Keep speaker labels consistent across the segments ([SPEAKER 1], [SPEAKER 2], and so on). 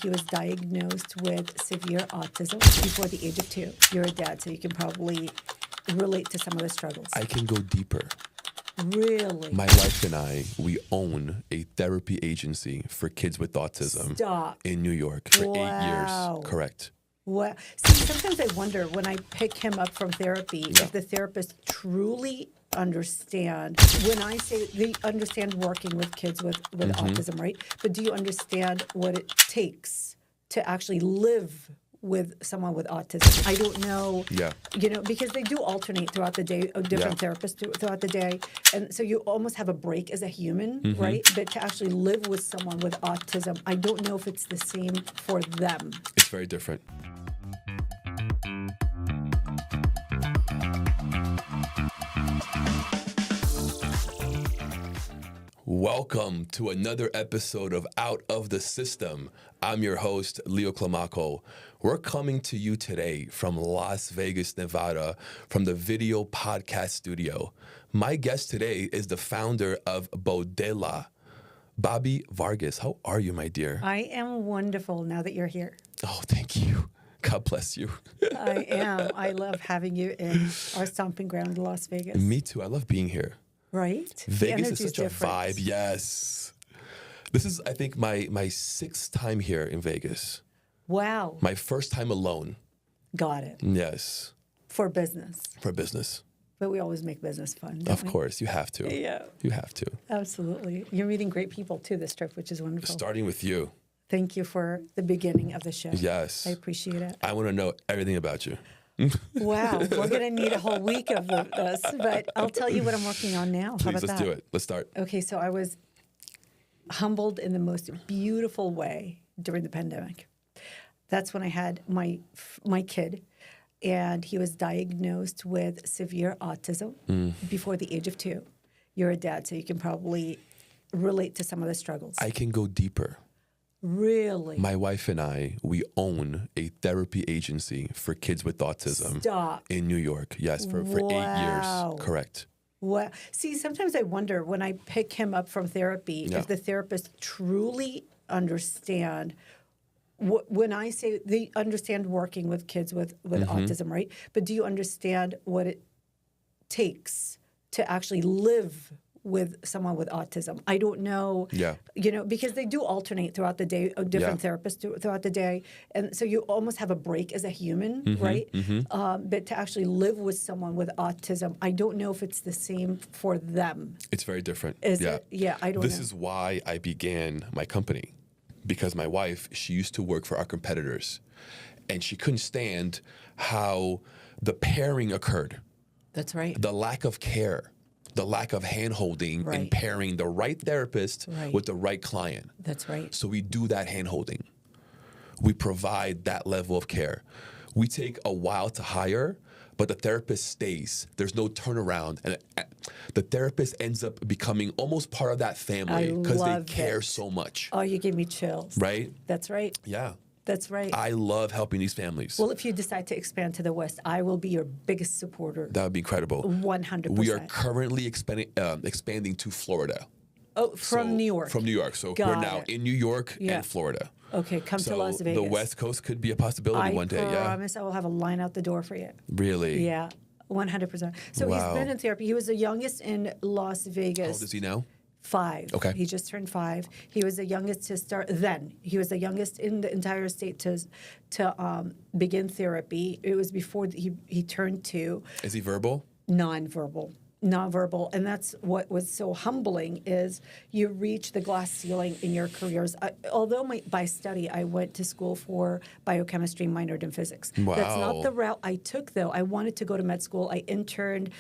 [SPEAKER 1] He was diagnosed with severe autism before the age of 2. You're a dad, so you can probably relate to some of the struggles.
[SPEAKER 2] I can go deeper.
[SPEAKER 1] Really?
[SPEAKER 2] My wife and I, we own a therapy agency for kids with autism in New York for 8 years. Correct.
[SPEAKER 1] Wow. See, sometimes I wonder when I pick him up from therapy if the therapist truly understand. When I say they understand working with kids with autism, right? But do you understand what it takes to actually live with someone with autism? I don't know.
[SPEAKER 2] Yeah.
[SPEAKER 1] Because they do alternate throughout the day, different therapists throughout the day. And so you almost have a break as a human, right? But to actually live with someone with autism, I don't know if it's the same for them.
[SPEAKER 2] It's very different. Welcome to another episode of Out of the System. I'm your host, Leo Climaco. We're coming to you today from Las Vegas, Nevada, from the video podcast studio. My guest today is the founder of Bodella, Bobbi Vargas. How are you, my dear?
[SPEAKER 1] I am wonderful now that you're here.
[SPEAKER 2] Oh, thank you. God bless you.
[SPEAKER 1] I am. I love having you in our stomping ground, Las Vegas.
[SPEAKER 2] Me too. I love being here.
[SPEAKER 1] Right?
[SPEAKER 2] Vegas is such a vibe. Yes. This is, I think, my sixth time here in Vegas.
[SPEAKER 1] Wow.
[SPEAKER 2] My first time alone.
[SPEAKER 1] Got it.
[SPEAKER 2] Yes.
[SPEAKER 1] For business.
[SPEAKER 2] For business.
[SPEAKER 1] But we always make business fun.
[SPEAKER 2] Of course. You have to.
[SPEAKER 1] Yeah.
[SPEAKER 2] You have to.
[SPEAKER 1] Absolutely. You're meeting great people, too, this trip, which is wonderful.
[SPEAKER 2] Starting with you.
[SPEAKER 1] Thank you for the beginning of the show.
[SPEAKER 2] Yes.
[SPEAKER 1] I appreciate it.
[SPEAKER 2] I want to know everything about you.
[SPEAKER 1] Wow. We're going to need a whole week of this, but I'll tell you what I'm working on now.
[SPEAKER 2] Please,
[SPEAKER 1] How about
[SPEAKER 2] let's do it. Let's start.
[SPEAKER 1] Okay, so I was humbled in the most beautiful way during the pandemic. That's when I had my kid, and he was diagnosed with severe autism before the age of 2. You're a dad, so you can probably relate to some of the struggles.
[SPEAKER 2] I can go deeper.
[SPEAKER 1] Really?
[SPEAKER 2] My wife and I, we own a therapy agency for kids with autism in New York. Yes, for 8 years. Correct.
[SPEAKER 1] Wow. See, sometimes I wonder when I pick him up from therapy if the therapist truly understand. When I say they understand working with kids with autism, right? But do you understand what it takes to actually live with someone with autism? I don't know.
[SPEAKER 2] Yeah.
[SPEAKER 1] Because they do alternate throughout the day, different therapists throughout the day. And so you almost have a break as a human, right? But to actually live with someone with autism, I don't know if it's the same for them.
[SPEAKER 2] It's very different.
[SPEAKER 1] Is it? Yeah, I don't know.
[SPEAKER 2] This is why I began my company. Because my wife, she used to work for our competitors. And she couldn't stand how the pairing occurred.
[SPEAKER 1] That's right.
[SPEAKER 2] The lack of care. The lack of hand-holding and pairing the right therapist with the right client.
[SPEAKER 1] That's right.
[SPEAKER 2] So we do that hand-holding. We provide that level of care. We take a while to hire, but the therapist stays. There's no turnaround. And the therapist ends up becoming almost part of that family because they care so much.
[SPEAKER 1] Oh, you gave me chills.
[SPEAKER 2] Right?
[SPEAKER 1] That's right.
[SPEAKER 2] Yeah.
[SPEAKER 1] That's right.
[SPEAKER 2] I love helping these families.
[SPEAKER 1] Well, if you decide to expand to the West, I will be your biggest supporter.
[SPEAKER 2] That would be incredible.
[SPEAKER 1] 100%.
[SPEAKER 2] We are currently expanding to Florida.
[SPEAKER 1] Oh, from New York.
[SPEAKER 2] From New York. So we're now in New York and Florida.
[SPEAKER 1] Okay, come to Las Vegas.
[SPEAKER 2] The West Coast could be a possibility one day.
[SPEAKER 1] I promise I will have a line out the door for you.
[SPEAKER 2] Really?
[SPEAKER 1] Yeah, 100%. So he's been in therapy. He was the youngest in Las Vegas.
[SPEAKER 2] How old is he now?
[SPEAKER 1] 5.
[SPEAKER 2] Okay.
[SPEAKER 1] He just turned 5. He was the youngest to start then. He was the youngest in the entire state to begin therapy. It was before he turned 2.
[SPEAKER 2] Is he verbal?
[SPEAKER 1] Nonverbal. And that's what was so humbling is you reach the glass ceiling in your careers. Although by study I went to school for biochemistry, minored in physics.
[SPEAKER 2] Wow.
[SPEAKER 1] That's not the route I took, though. I wanted to go to med school. I interned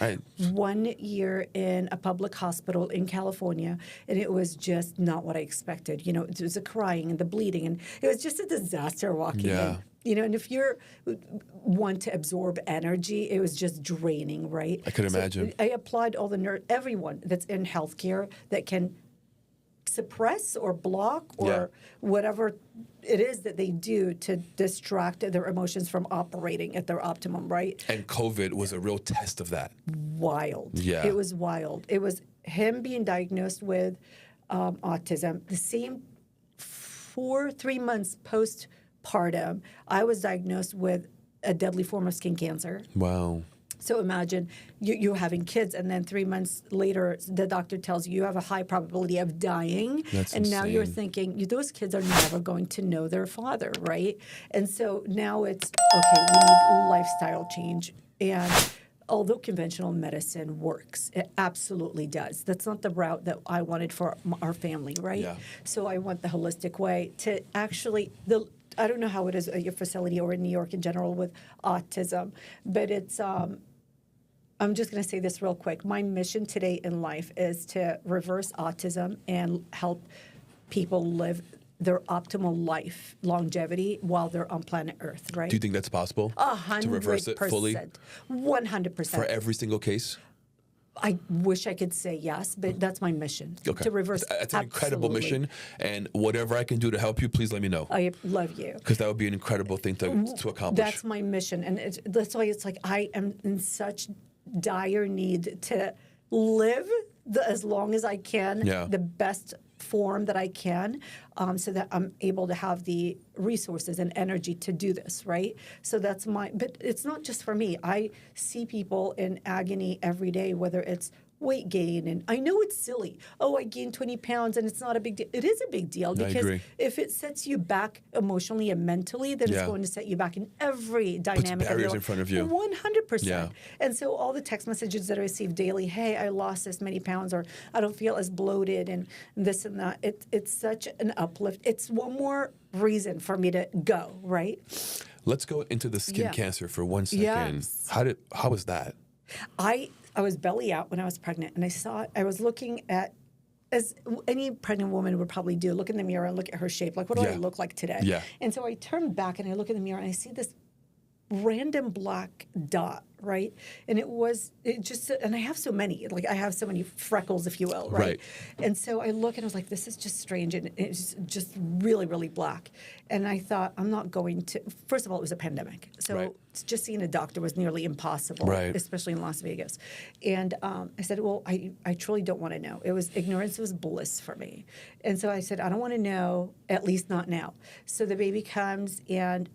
[SPEAKER 1] 1 year in a public hospital in California, and it was just not what I expected. It was the crying and the bleeding, and it was just a disaster walking in. And if you're one to absorb energy, it was just draining, right?
[SPEAKER 2] I could imagine.
[SPEAKER 1] I applaud all everyone that's in healthcare that can suppress or block or whatever it is that they do to distract their emotions from operating at their optimum, right?
[SPEAKER 2] And COVID was a real test of that.
[SPEAKER 1] Wild.
[SPEAKER 2] Yeah.
[SPEAKER 1] It was wild. It was him being diagnosed with autism, the same 3 months postpartum, I was diagnosed with a deadly form of skin cancer.
[SPEAKER 2] Wow.
[SPEAKER 1] So imagine you having kids, and then 3 months later, the doctor tells you have a high probability of dying.
[SPEAKER 2] That's
[SPEAKER 1] and now you're
[SPEAKER 2] insane.
[SPEAKER 1] thinking, those kids are never going to know their father, right? And so now it's, okay, we need lifestyle change. And although conventional medicine works, it absolutely does. That's not the route that I wanted for our family, right?
[SPEAKER 2] Yeah.
[SPEAKER 1] So I want the holistic way to actually, I don't know how it is at your facility or in New York in general with autism, but it's, I'm just going to say this real quick. My mission today in life is to reverse autism and help people live their optimal life, longevity, while they're on planet Earth, right?
[SPEAKER 2] Do you think that's possible?
[SPEAKER 1] 100%.
[SPEAKER 2] To reverse it fully?
[SPEAKER 1] 100%.
[SPEAKER 2] For every single case?
[SPEAKER 1] I wish I could say yes, but that's my mission.
[SPEAKER 2] Okay.
[SPEAKER 1] To reverse.
[SPEAKER 2] That's an incredible
[SPEAKER 1] Absolutely.
[SPEAKER 2] mission. And whatever I can do to help you, please let me know.
[SPEAKER 1] I love you.
[SPEAKER 2] Because that would be an incredible thing to accomplish.
[SPEAKER 1] That's my mission. And that's why it's like I am in such dire need to live as long as I can, the best form that I can, so that I'm able to have the resources and energy to do this, right? So that's but it's not just for me. I see people in agony every day, whether it's weight gain, and I know it's silly. Oh, I gained 20 pounds and it's not a big deal. It is a big deal because if it sets you back emotionally and mentally, then it's going to set you back in every dynamic.
[SPEAKER 2] Puts barriers in front of you.
[SPEAKER 1] 100%.
[SPEAKER 2] Yeah.
[SPEAKER 1] And so all the text messages that I receive daily, hey, I lost this many pounds, or I don't feel as bloated and this and that. It's such an uplift. It's one more reason for me to go, right?
[SPEAKER 2] Let's go into the skin cancer for 1 second.
[SPEAKER 1] Yes.
[SPEAKER 2] How was that?
[SPEAKER 1] I was belly out when I was pregnant, and I was looking at, as any pregnant woman would probably do, look in the mirror and look at her shape. Like, what do I look like today?
[SPEAKER 2] Yeah.
[SPEAKER 1] And so I turn back and I look in the mirror and I see this random black dot, right? And and I have so many, like I have so many freckles, if you will, right? And so I look and I was like, this is just strange. And it's just really, really black. And I thought, I'm not going to, first of all, it was a pandemic. So just seeing a doctor was nearly impossible, especially in Las Vegas. And I said, well, I truly don't want to know. Ignorance was bliss for me. And so I said, I don't want to know, at least not now. So the baby comes, and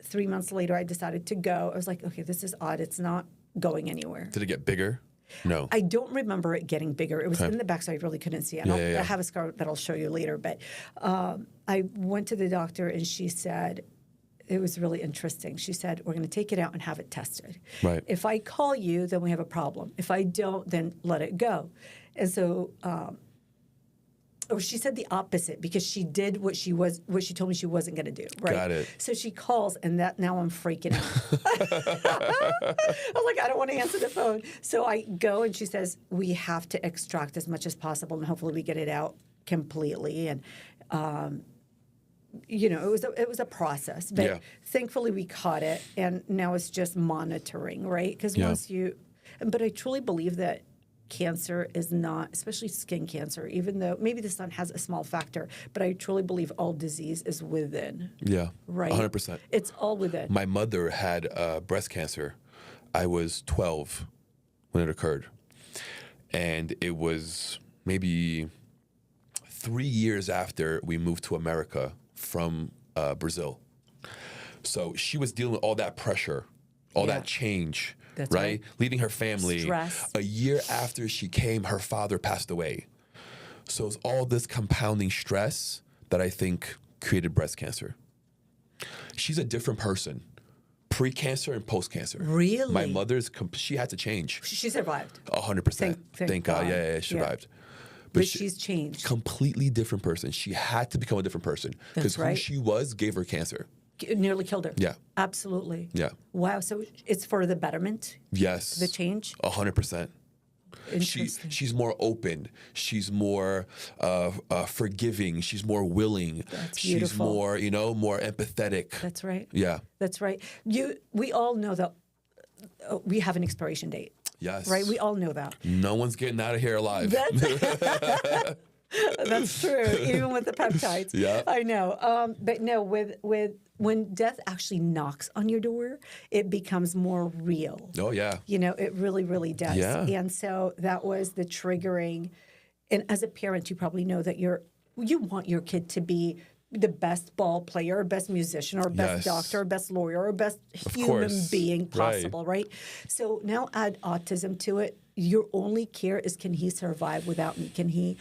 [SPEAKER 1] 3 months later, I decided to go. I was like, okay, this is odd. It's not going anywhere.
[SPEAKER 2] Did it get bigger? No.
[SPEAKER 1] I don't remember it getting bigger. It was in the back, so I really couldn't see it. I have a scar that I'll show you later. But I went to the doctor, and she said, it was really interesting. She said, we're going to take it out and have it tested.
[SPEAKER 2] Right.
[SPEAKER 1] If I call you, then we have a problem. If I don't, then let it go. And so she said the opposite, because she did what she told me she wasn't going to do. Right.
[SPEAKER 2] Got it.
[SPEAKER 1] So she calls, and now I'm freaking out. I was like, I don't want to answer the phone. So I go, and she says, we have to extract as much as possible, and hopefully we get it out completely. And it was a process, but thankfully we caught it, and now it's just monitoring, right? Because but I truly believe that cancer is not, especially skin cancer, even though maybe the sun has a small factor, but I truly believe all disease is within.
[SPEAKER 2] Yeah.
[SPEAKER 1] Right?
[SPEAKER 2] 100%.
[SPEAKER 1] It's all within.
[SPEAKER 2] My mother had breast cancer. I was 12 when it occurred. And it was maybe 3 years after we moved to America from Brazil. So she was dealing with all that pressure, all that change.
[SPEAKER 1] That's
[SPEAKER 2] right? Leaving her family.
[SPEAKER 1] Stress.
[SPEAKER 2] A year after she came, her father passed away. So it's all this compounding stress that I think created breast cancer. She's a different person, pre-cancer and post-cancer.
[SPEAKER 1] Really?
[SPEAKER 2] My mother's, she had to change.
[SPEAKER 1] She survived.
[SPEAKER 2] 100%. Thank God. Yeah, she survived.
[SPEAKER 1] But she's changed.
[SPEAKER 2] Completely different person. She had to become a different person. Because who she was gave her cancer.
[SPEAKER 1] It nearly killed her.
[SPEAKER 2] Yeah.
[SPEAKER 1] Absolutely.
[SPEAKER 2] Yeah.
[SPEAKER 1] Wow. So it's for the betterment?
[SPEAKER 2] Yes.
[SPEAKER 1] The change?
[SPEAKER 2] 100%. She's more open. She's more forgiving. She's more willing.
[SPEAKER 1] That's
[SPEAKER 2] she's
[SPEAKER 1] beautiful.
[SPEAKER 2] more, more empathetic.
[SPEAKER 1] That's right.
[SPEAKER 2] Yeah.
[SPEAKER 1] That's right. We all know that we have an expiration date.
[SPEAKER 2] Yes.
[SPEAKER 1] Right? We all know that.
[SPEAKER 2] No one's getting out of here alive.
[SPEAKER 1] That's true, even with the peptides.
[SPEAKER 2] Yeah.
[SPEAKER 1] I know. But no, with when death actually knocks on your door, it becomes more real.
[SPEAKER 2] Oh, yeah.
[SPEAKER 1] It really, really does.
[SPEAKER 2] Yeah.
[SPEAKER 1] And so that was the triggering. And as a parent, you probably know that you want your kid to be the best ball player, or best musician, or best doctor, or best lawyer, or best human being possible, right? So now add autism to it. Your only care is, can he survive without me? Can he,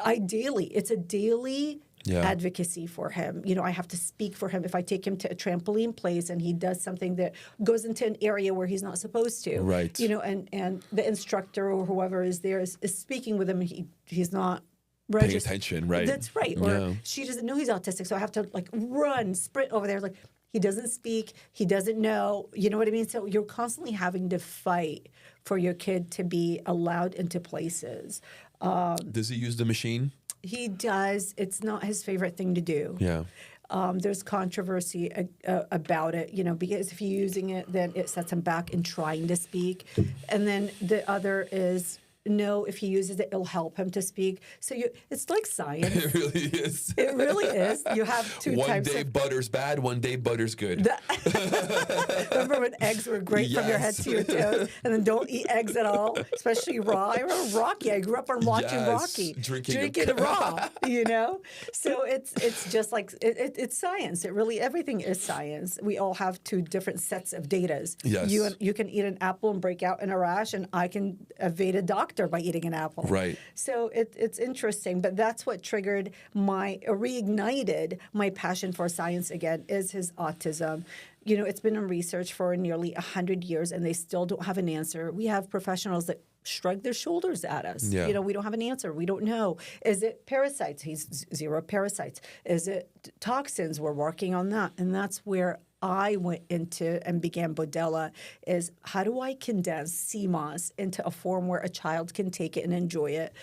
[SPEAKER 1] ideally, it's a daily advocacy for him. You know, I have to speak for him. If I take him to a trampoline place and he does something that goes into an area where he's not supposed to, you know, and the instructor or whoever is there is speaking with him, he's not
[SPEAKER 2] paying attention, right?
[SPEAKER 1] That's right. Or she doesn't know he's autistic, so I have to like run, sprint over there. Like, he doesn't speak, he doesn't know, you know what I mean? So you're constantly having to fight for your kid to be allowed into places.
[SPEAKER 2] Does he use the machine?
[SPEAKER 1] He does. It's not his favorite thing to do.
[SPEAKER 2] Yeah.
[SPEAKER 1] There's controversy about it, you know, because if you're using it, then it sets him back in trying to speak. And then the other is, no, if he uses it, it'll help him to speak. So it's like science.
[SPEAKER 2] It really is.
[SPEAKER 1] It really is. You have two types of...
[SPEAKER 2] One day butter's bad, one day butter's good.
[SPEAKER 1] Remember when eggs were great from your head to your toes? And then don't eat eggs at all, especially raw. I remember Rocky. I grew up on watching Rocky. Drinking it raw, you know? So it's just like, it's science. It really, everything is science. We all have two different sets of datas.
[SPEAKER 2] Yes.
[SPEAKER 1] You can eat an apple and break out in a rash, and I can evade a doctor by eating an apple.
[SPEAKER 2] Right.
[SPEAKER 1] So it's interesting, but that's what triggered reignited my passion for science again, is his autism. You know, it's been in research for nearly 100 years, and they still don't have an answer. We have professionals that shrug their shoulders at us.
[SPEAKER 2] Yeah.
[SPEAKER 1] You know, we don't have an answer. We don't know. Is it parasites? He's zero parasites. Is it toxins? We're working on that. And that's where I went into and began Bodella, is how do I condense CMOS into a form where a child can take it and enjoy it?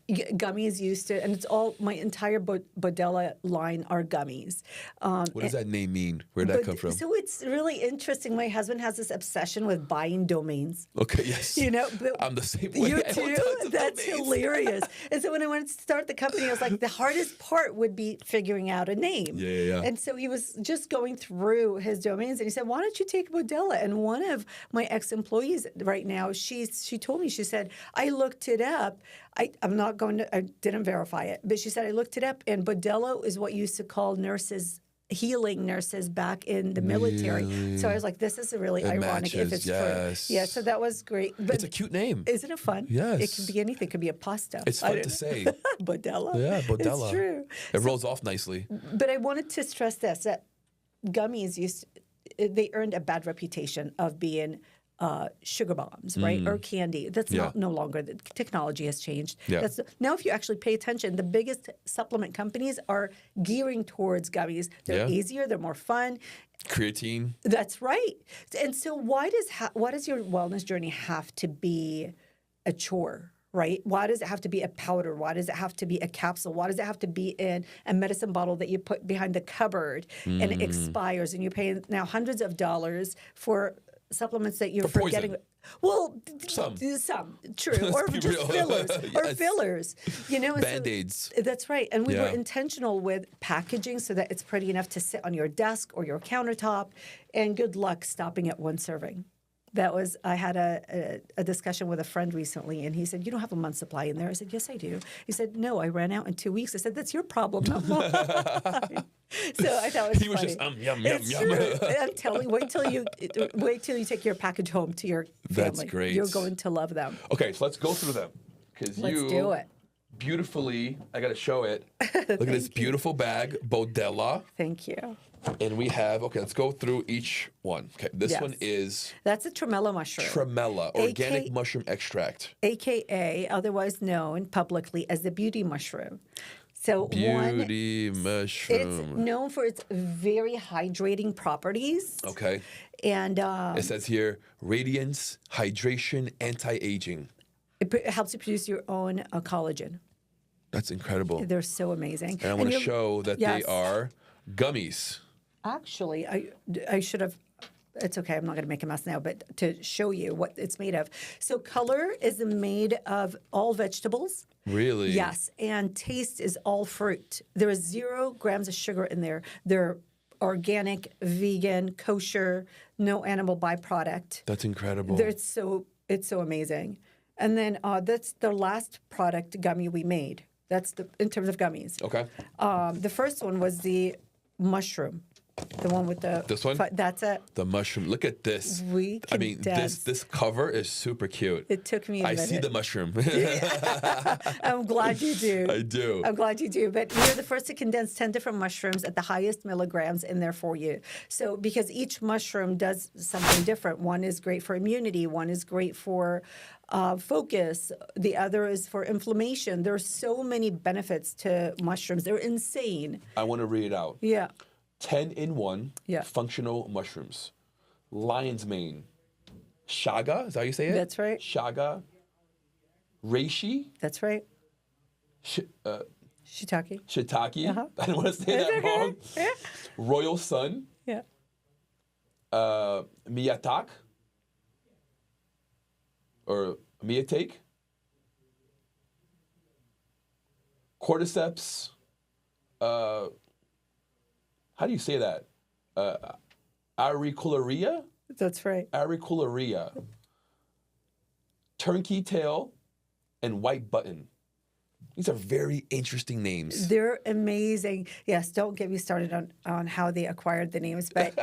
[SPEAKER 1] Gummies used to, and it's all, my entire Bodella line are gummies.
[SPEAKER 2] What does that name mean? Where did that come from?
[SPEAKER 1] So it's really interesting. My husband has this obsession with buying domains.
[SPEAKER 2] Okay, yes.
[SPEAKER 1] You know, but
[SPEAKER 2] I'm the same way.
[SPEAKER 1] You too? That's hilarious. And so when I wanted to start the company, I was like, the hardest part would be figuring out a name.
[SPEAKER 2] Yeah.
[SPEAKER 1] And so he was just going through his domains, and he said, why don't you take Bodella? And one of my ex-employees right now, she told me, she said, I looked it up. I didn't verify it, but she said, I looked it up, and Bodella is what used to call nurses, healing nurses back in the military.
[SPEAKER 2] Really?
[SPEAKER 1] So I was like, this is really ironic if it's true. Yeah, so that was great. But
[SPEAKER 2] it's a cute name.
[SPEAKER 1] Isn't it fun?
[SPEAKER 2] Yes.
[SPEAKER 1] It could be anything. It could be a pasta.
[SPEAKER 2] It's fun to say.
[SPEAKER 1] Bodella.
[SPEAKER 2] Yeah, Bodella.
[SPEAKER 1] It's true.
[SPEAKER 2] It rolls off nicely.
[SPEAKER 1] But I wanted to stress this, that gummies they earned a bad reputation of being sugar bombs, right? Or candy. That's no longer. The technology has changed.
[SPEAKER 2] Yeah.
[SPEAKER 1] Now, if you actually pay attention, the biggest supplement companies are gearing towards gummies. They're easier. They're more fun.
[SPEAKER 2] Creatine.
[SPEAKER 1] That's right. And so why does your wellness journey have to be a chore? Right? Why does it have to be a powder? Why does it have to be a capsule? Why does it have to be in a medicine bottle that you put behind the cupboard and it expires, and you pay now hundreds of dollars for supplements that you're forgetting? Well, some true, or just fillers, or fillers. You know,
[SPEAKER 2] Band-Aids.
[SPEAKER 1] So, that's right. And we were intentional with packaging so that it's pretty enough to sit on your desk or your countertop. And good luck stopping at one serving. I had a discussion with a friend recently, and he said, you don't have a month's supply in there. I said, yes, I do. He said, no, I ran out in 2 weeks. I said, that's your problem, not mine. So I thought it was
[SPEAKER 2] He was
[SPEAKER 1] funny.
[SPEAKER 2] just, yum,
[SPEAKER 1] it's
[SPEAKER 2] yum,
[SPEAKER 1] true.
[SPEAKER 2] yum.
[SPEAKER 1] I'm telling you, wait till you take your package home to your family.
[SPEAKER 2] That's great.
[SPEAKER 1] You're going to love them.
[SPEAKER 2] Okay, so let's go through them.
[SPEAKER 1] Let's do it.
[SPEAKER 2] Beautifully, I got to show it. Look at this beautiful bag, Bodella.
[SPEAKER 1] Thank you.
[SPEAKER 2] And we have, let's go through each one. Okay, this one is...
[SPEAKER 1] That's a tremella mushroom.
[SPEAKER 2] Tremella, organic mushroom extract.
[SPEAKER 1] AKA, otherwise known publicly as the beauty mushroom. So
[SPEAKER 2] beauty mushroom.
[SPEAKER 1] It's known for its very hydrating properties.
[SPEAKER 2] Okay.
[SPEAKER 1] And...
[SPEAKER 2] it says here, radiance, hydration, anti-aging.
[SPEAKER 1] It helps you produce your own collagen.
[SPEAKER 2] That's incredible.
[SPEAKER 1] They're so amazing.
[SPEAKER 2] And I want to show that they are gummies.
[SPEAKER 1] Actually, I should have. It's okay. I'm not going to make a mess now, but to show you what it's made of. So color is made of all vegetables.
[SPEAKER 2] Really?
[SPEAKER 1] Yes. And taste is all fruit. There is 0 grams of sugar in there. They're organic, vegan, kosher, no animal byproduct.
[SPEAKER 2] That's incredible.
[SPEAKER 1] It's so amazing. And then that's the last product gummy we made. That's in terms of gummies.
[SPEAKER 2] Okay.
[SPEAKER 1] The first one was the mushroom. The one with the...
[SPEAKER 2] This one?
[SPEAKER 1] That's it.
[SPEAKER 2] The mushroom. Look at this.
[SPEAKER 1] We can dance.
[SPEAKER 2] This cover is super cute.
[SPEAKER 1] It took me a minute.
[SPEAKER 2] I see the mushroom.
[SPEAKER 1] I'm glad you do.
[SPEAKER 2] I do.
[SPEAKER 1] I'm glad you do. But we're the first to condense 10 different mushrooms at the highest milligrams in there for you. So because each mushroom does something different. One is great for immunity. One is great for focus. The other is for inflammation. There are so many benefits to mushrooms. They're insane.
[SPEAKER 2] I want to read it out.
[SPEAKER 1] Yeah.
[SPEAKER 2] 10 in 1
[SPEAKER 1] Yeah.
[SPEAKER 2] functional mushrooms. Lion's mane. Chaga, is that how you say it?
[SPEAKER 1] That's right.
[SPEAKER 2] Chaga. Reishi.
[SPEAKER 1] That's right. Shiitake.
[SPEAKER 2] Shiitake.
[SPEAKER 1] Uh-huh.
[SPEAKER 2] I don't want to say that wrong.
[SPEAKER 1] Yeah.
[SPEAKER 2] Royal Sun.
[SPEAKER 1] Yeah.
[SPEAKER 2] Miyatak. Or Miyatake. Cordyceps. How do you say that? Auricularia?
[SPEAKER 1] That's right.
[SPEAKER 2] Auricularia. Turkey tail and white button. These are very interesting names.
[SPEAKER 1] They're amazing. Yes, don't get me started on how they acquired the names, but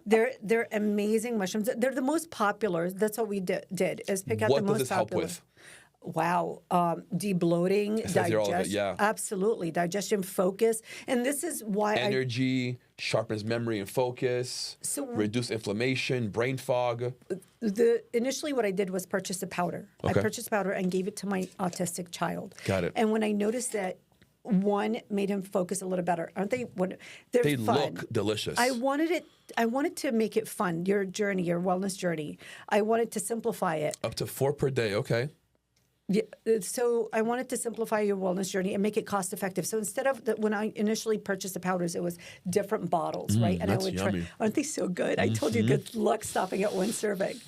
[SPEAKER 1] they're amazing mushrooms. They're the most popular. That's what we did is pick out the most popular.
[SPEAKER 2] What does this help with?
[SPEAKER 1] Wow, debloating, digestion,
[SPEAKER 2] yeah.
[SPEAKER 1] Absolutely, digestion, focus, and this is why
[SPEAKER 2] energy, sharpens memory and focus, reduce inflammation, brain fog.
[SPEAKER 1] Initially what I did was purchase a powder.
[SPEAKER 2] Okay.
[SPEAKER 1] I purchased powder and gave it to my autistic child.
[SPEAKER 2] Got it.
[SPEAKER 1] And when I noticed that one made him focus a little better, aren't they? They fun.
[SPEAKER 2] Look delicious.
[SPEAKER 1] I wanted to make it fun. Your journey, your wellness journey. I wanted to simplify it.
[SPEAKER 2] Up to 4 per day. Okay.
[SPEAKER 1] Yeah, so I wanted to simplify your wellness journey and make it cost effective. So instead of when I initially purchased the powders, it was different bottles, right? And
[SPEAKER 2] that's
[SPEAKER 1] I would
[SPEAKER 2] yummy.
[SPEAKER 1] aren't they so good? I told you, good luck stopping at one serving.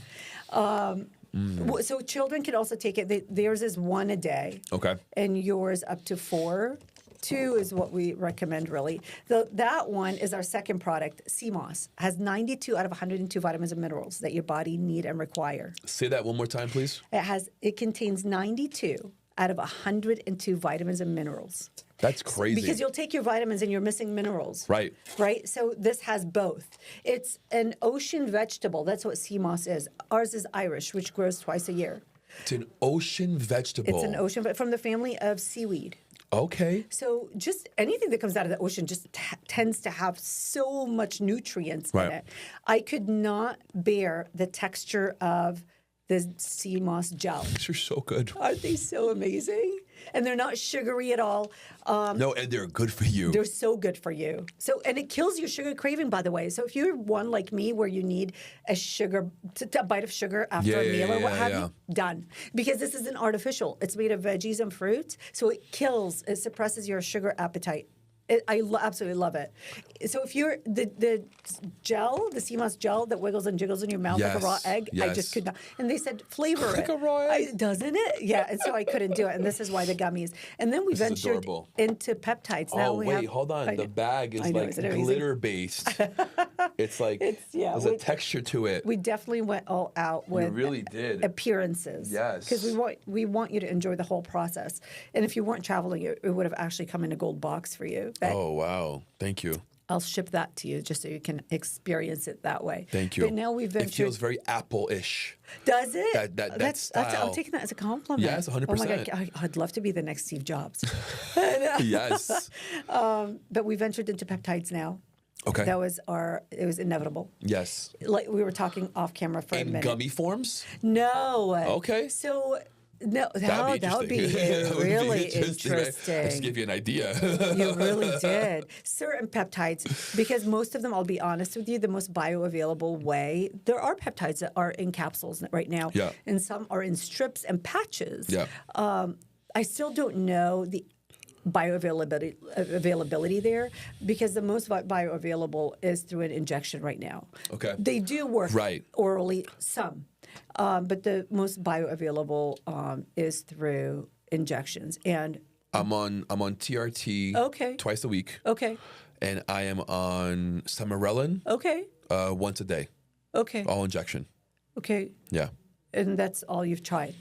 [SPEAKER 1] So children can also take it. Theirs is 1 a day.
[SPEAKER 2] Okay.
[SPEAKER 1] And yours up to 4. 2 is what we recommend, really. That one is our second product, CMOS. Has 92 out of 102 vitamins and minerals that your body need and require.
[SPEAKER 2] Say that one more time, please.
[SPEAKER 1] It contains 92 out of 102 vitamins and minerals.
[SPEAKER 2] That's crazy.
[SPEAKER 1] Because you'll take your vitamins and you're missing minerals.
[SPEAKER 2] Right.
[SPEAKER 1] Right? So this has both. It's an ocean vegetable. That's what sea moss is. Ours is Irish, which grows twice a year.
[SPEAKER 2] It's an ocean vegetable.
[SPEAKER 1] It's an ocean, from the family of seaweed.
[SPEAKER 2] Okay.
[SPEAKER 1] So just anything that comes out of the ocean just tends to have so much nutrients in it. I could not bear the texture of the sea moss gel.
[SPEAKER 2] These are so good.
[SPEAKER 1] Aren't they so amazing? And they're not sugary at all.
[SPEAKER 2] No, and they're good for you.
[SPEAKER 1] They're so good for you. So, and it kills your sugar craving, by the way. So if you're one like me where you need a bite of sugar after a meal or what have you, done. Because this isn't artificial. It's made of veggies and fruits. So it suppresses your sugar appetite. I absolutely love it. So if you're the gel, the sea moss gel that wiggles and jiggles in your mouth like a raw egg, I just could not. And they said flavor
[SPEAKER 2] like a raw egg,
[SPEAKER 1] doesn't it? Yeah. And so I couldn't do it. And this is why the gummies. And then we ventured into peptides. Now
[SPEAKER 2] Hold on. The bag is like glitter based. It's like there's a texture to it.
[SPEAKER 1] We definitely went all out with
[SPEAKER 2] really did.
[SPEAKER 1] Appearances.
[SPEAKER 2] Yes.
[SPEAKER 1] Because we want you to enjoy the whole process. And if you weren't traveling, it would have actually come in a gold box for you.
[SPEAKER 2] Oh, wow. Thank you.
[SPEAKER 1] I'll ship that to you just so you can experience it that way.
[SPEAKER 2] Thank you.
[SPEAKER 1] But now we've ventured.
[SPEAKER 2] It feels very Apple-ish.
[SPEAKER 1] Does it?
[SPEAKER 2] That style.
[SPEAKER 1] I'm taking that as a compliment.
[SPEAKER 2] Yes, 100%.
[SPEAKER 1] Oh my God, I'd love to be the next Steve Jobs.
[SPEAKER 2] Yes.
[SPEAKER 1] But we ventured into peptides now.
[SPEAKER 2] Okay.
[SPEAKER 1] It was inevitable.
[SPEAKER 2] Yes.
[SPEAKER 1] Like we were talking off camera for a minute.
[SPEAKER 2] In gummy forms?
[SPEAKER 1] No.
[SPEAKER 2] Okay.
[SPEAKER 1] So that would be really interesting.
[SPEAKER 2] Just give you an idea.
[SPEAKER 1] You really did. Certain peptides, because most of them, I'll be honest with you, the most bioavailable way, there are peptides that are in capsules right now, and some are in strips and patches.
[SPEAKER 2] Yeah.
[SPEAKER 1] I still don't know the bioavailability there, because the most bioavailable is through an injection right now.
[SPEAKER 2] Okay.
[SPEAKER 1] They do work orally, some. But the most bioavailable is through injections. And
[SPEAKER 2] I'm on TRT twice a week.
[SPEAKER 1] Okay.
[SPEAKER 2] And I am on Samarelin once a day.
[SPEAKER 1] Okay.
[SPEAKER 2] All injection.
[SPEAKER 1] Okay.
[SPEAKER 2] Yeah.
[SPEAKER 1] And that's all you've tried?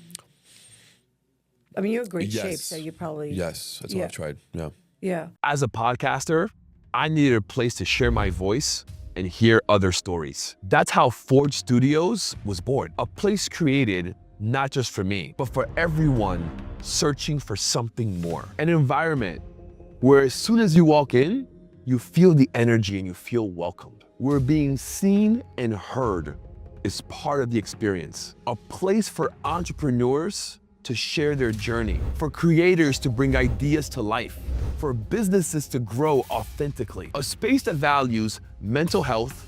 [SPEAKER 1] I mean, you're in great shape,
[SPEAKER 2] Yes.
[SPEAKER 1] so you probably...
[SPEAKER 2] Yes, that's what I've tried. Yeah.
[SPEAKER 1] Yeah.
[SPEAKER 3] As a podcaster, I needed a place to share my voice and hear other stories. That's how Forge Studios was born. A place created not just for me, but for everyone searching for something more. An environment where as soon as you walk in, you feel the energy and you feel welcomed. Where being seen and heard is part of the experience. A place for entrepreneurs to share their journey, for creators to bring ideas to life, for businesses to grow authentically. A space that values mental health,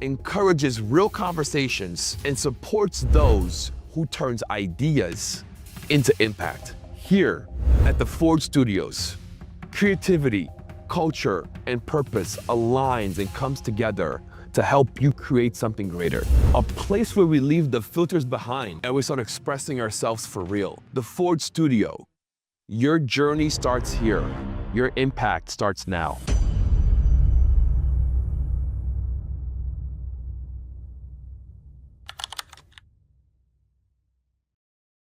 [SPEAKER 3] encourages real conversations, and supports those who turns ideas into impact. Here at the Forge Studios, creativity, culture, and purpose aligns and comes together to help you create something greater. A place where we leave the filters behind and we start expressing ourselves for real. The Forge Studio. Your journey starts here. Your impact starts now.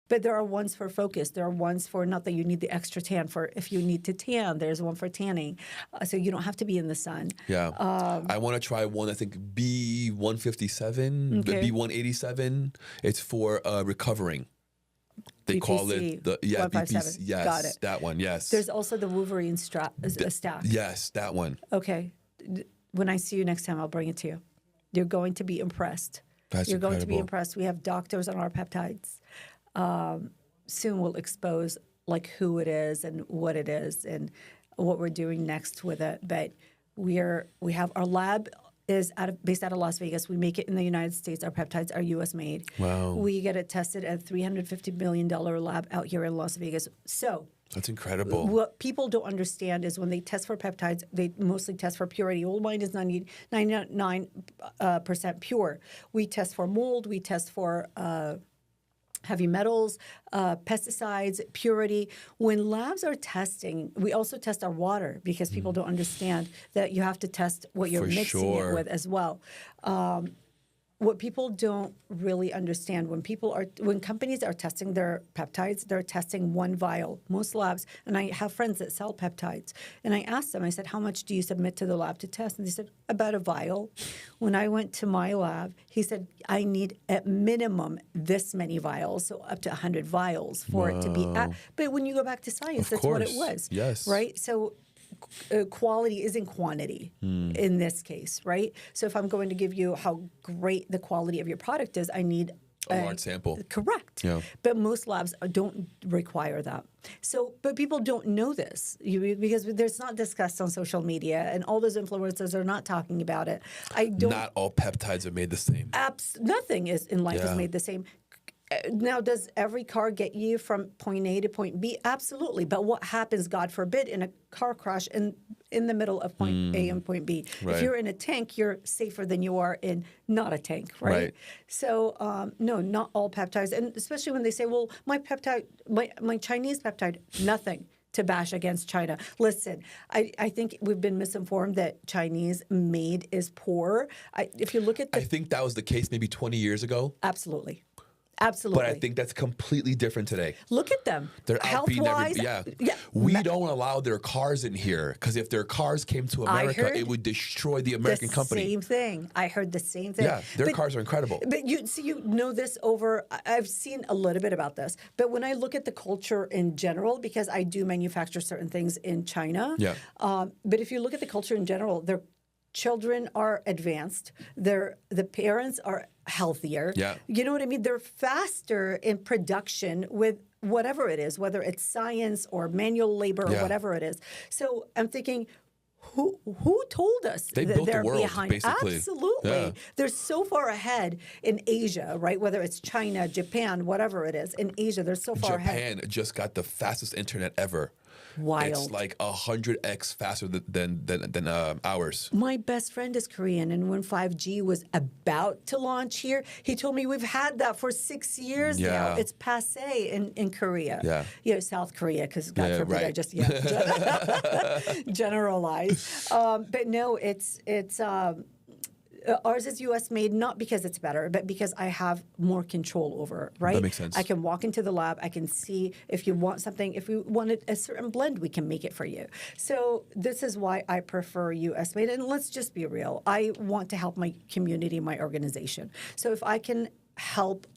[SPEAKER 1] But there are ones for focus. There are ones for not that you need the extra tan for if you need to tan. There's one for tanning, so you don't have to be in the sun.
[SPEAKER 2] Yeah. I want to try one, I think B157,
[SPEAKER 1] Okay.
[SPEAKER 2] B187. It's for recovering. They call it the
[SPEAKER 1] 157.
[SPEAKER 2] BPC. Yes,
[SPEAKER 1] Got it.
[SPEAKER 2] that one. Yes.
[SPEAKER 1] There's also the Wolverine stack.
[SPEAKER 2] Yes, that one.
[SPEAKER 1] Okay. When I see you next time, I'll bring it to you. You're going to be impressed.
[SPEAKER 2] That's
[SPEAKER 1] You're going to be
[SPEAKER 2] incredible.
[SPEAKER 1] impressed. We have doctors on our peptides. Soon we'll expose like who it is and what it is and what we're doing next with it. But we have our lab is based out of Las Vegas. We make it in the United States. Our peptides are U.S. made.
[SPEAKER 2] Wow.
[SPEAKER 1] We get it tested at a $350 million lab out here in Las Vegas. So
[SPEAKER 2] That's incredible.
[SPEAKER 1] what people don't understand is when they test for peptides, they mostly test for purity. Old wine is 99% pure. We test for mold. We test for heavy metals, pesticides, purity. When labs are testing, we also test our water because people don't understand that you have to test what you're
[SPEAKER 2] For
[SPEAKER 1] mixing
[SPEAKER 2] sure.
[SPEAKER 1] it with as well. What people don't really understand when companies are testing their peptides, they're testing one vial. Most labs, and I have friends that sell peptides, and I asked them, I said, how much do you submit to the lab to test? And they said, about a vial. When I went to my lab, he said, I need at minimum this many vials, so up to 100 vials for it to be. But when you go back to science,
[SPEAKER 2] Of
[SPEAKER 1] that's what it
[SPEAKER 2] course.
[SPEAKER 1] was.
[SPEAKER 2] Yes.
[SPEAKER 1] Right? So quality isn't quantity in this case, right? So if I'm going to give you how great the quality of your product is, I need
[SPEAKER 2] A large sample.
[SPEAKER 1] Correct.
[SPEAKER 2] Yeah.
[SPEAKER 1] But most labs don't require that. So, but people don't know this because there's not discussed on social media, and all those influencers are not talking about it.
[SPEAKER 2] Not all peptides are made the same.
[SPEAKER 1] Nothing is in life
[SPEAKER 2] Yeah.
[SPEAKER 1] is made the same. Now, does every car get you from point A to point B? Absolutely. But what happens, God forbid, in a car crash in the middle of point A and point B?
[SPEAKER 2] Right.
[SPEAKER 1] If you're in a tank, you're safer than you are in not a tank, right?
[SPEAKER 2] Right.
[SPEAKER 1] So, no, not all peptides. And especially when they say, well, my peptide, my Chinese peptide, nothing to bash against China. Listen, I think we've been misinformed that Chinese made is poor. If you look at
[SPEAKER 2] I think that was the case maybe 20 years ago,
[SPEAKER 1] Absolutely. Absolutely.
[SPEAKER 2] but I think that's completely different today.
[SPEAKER 1] Look at them.
[SPEAKER 2] They're out being
[SPEAKER 1] Health-wise,
[SPEAKER 2] yeah. We don't allow their cars in here because if their cars came to America,
[SPEAKER 1] heard
[SPEAKER 2] it would destroy the American company.
[SPEAKER 1] Same thing. I heard the same thing.
[SPEAKER 2] Yeah, their cars are incredible.
[SPEAKER 1] But you know this over. I've seen a little bit about this, but when I look at the culture in general, because I do manufacture certain things in China.
[SPEAKER 2] Yeah.
[SPEAKER 1] But if you look at the culture in general, their children are advanced. The parents are healthier.
[SPEAKER 2] Yeah.
[SPEAKER 1] You know what I mean? They're faster in production with whatever it is, whether it's science or manual labor or
[SPEAKER 2] Yeah.
[SPEAKER 1] whatever it is. So I'm thinking, who told us
[SPEAKER 2] They
[SPEAKER 1] that
[SPEAKER 2] built the
[SPEAKER 1] they're
[SPEAKER 2] world,
[SPEAKER 1] behind?
[SPEAKER 2] basically.
[SPEAKER 1] Absolutely.
[SPEAKER 2] Yeah.
[SPEAKER 1] They're so far ahead in Asia, right? Whether it's China, Japan, whatever it is. In Asia, they're so far ahead.
[SPEAKER 2] Japan just got the fastest internet ever.
[SPEAKER 1] Wild.
[SPEAKER 2] It's like 100x faster than ours.
[SPEAKER 1] My best friend is Korean, and when 5G was about to launch here, he told me we've had that for 6 years now.
[SPEAKER 2] Yeah.
[SPEAKER 1] It's passé in Korea.
[SPEAKER 2] Yeah.
[SPEAKER 1] You know, South Korea, because God
[SPEAKER 2] Yeah,
[SPEAKER 1] forbid I
[SPEAKER 2] right.
[SPEAKER 1] just generalize. But no, it's Ours is U.S. made, not because it's better, but because I have more control over it, right?
[SPEAKER 2] That makes sense.
[SPEAKER 1] I can walk into the lab. I can see if you want something. If you wanted a certain blend, we can make it for you. So this is why I prefer U.S. made. And let's just be real. I want to help my community, my organization. So if I can help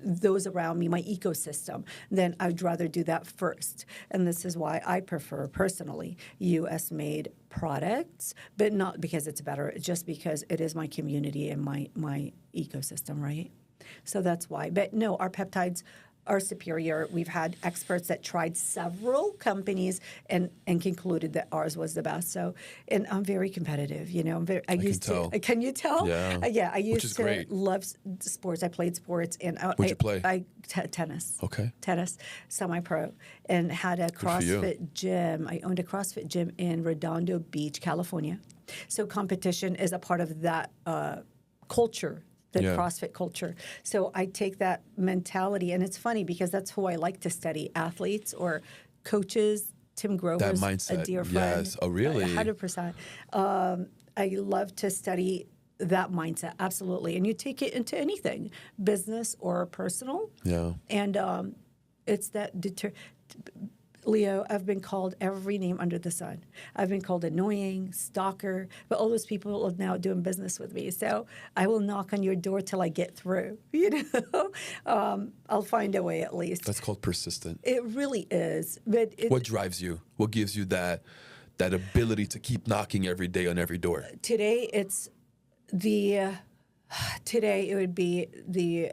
[SPEAKER 1] those around me, my ecosystem, then I'd rather do that first. And this is why I prefer, personally, U.S.-made products, but not because it's better, just because it is my community and my ecosystem, right? So that's why. But no, our peptides are superior. We've had experts that tried several companies and concluded that ours was the best. So, and I'm very competitive, you know. I used
[SPEAKER 2] can tell.
[SPEAKER 1] to. Can you tell?
[SPEAKER 2] Yeah.
[SPEAKER 1] Yeah. I
[SPEAKER 2] Which
[SPEAKER 1] used
[SPEAKER 2] is
[SPEAKER 1] to
[SPEAKER 2] great.
[SPEAKER 1] love sports. I played sports, and
[SPEAKER 2] What'd you play?
[SPEAKER 1] Tennis.
[SPEAKER 2] Okay.
[SPEAKER 1] Tennis, semi-pro, and had a
[SPEAKER 2] for you.
[SPEAKER 1] CrossFit gym. I owned a CrossFit gym in Redondo Beach, California. So competition is a part of that culture. The
[SPEAKER 2] Yeah.
[SPEAKER 1] CrossFit culture. So I take that mentality, and it's funny because that's who I like to study, athletes or coaches. Tim Grover's
[SPEAKER 2] mindset,
[SPEAKER 1] a dear friend.
[SPEAKER 2] yes. Oh, really?
[SPEAKER 1] 100%. I love to study that mindset, absolutely. And you take it into anything, business or personal.
[SPEAKER 2] Yeah.
[SPEAKER 1] And it's that Leo, I've been called every name under the sun. I've been called annoying, stalker, but all those people are now doing business with me. So I will knock on your door till I get through. You know, I'll find a way at least.
[SPEAKER 2] That's called persistent.
[SPEAKER 1] It really is. But
[SPEAKER 2] What drives you? What gives you that ability to keep knocking every day on every door?
[SPEAKER 1] today it's today it would be the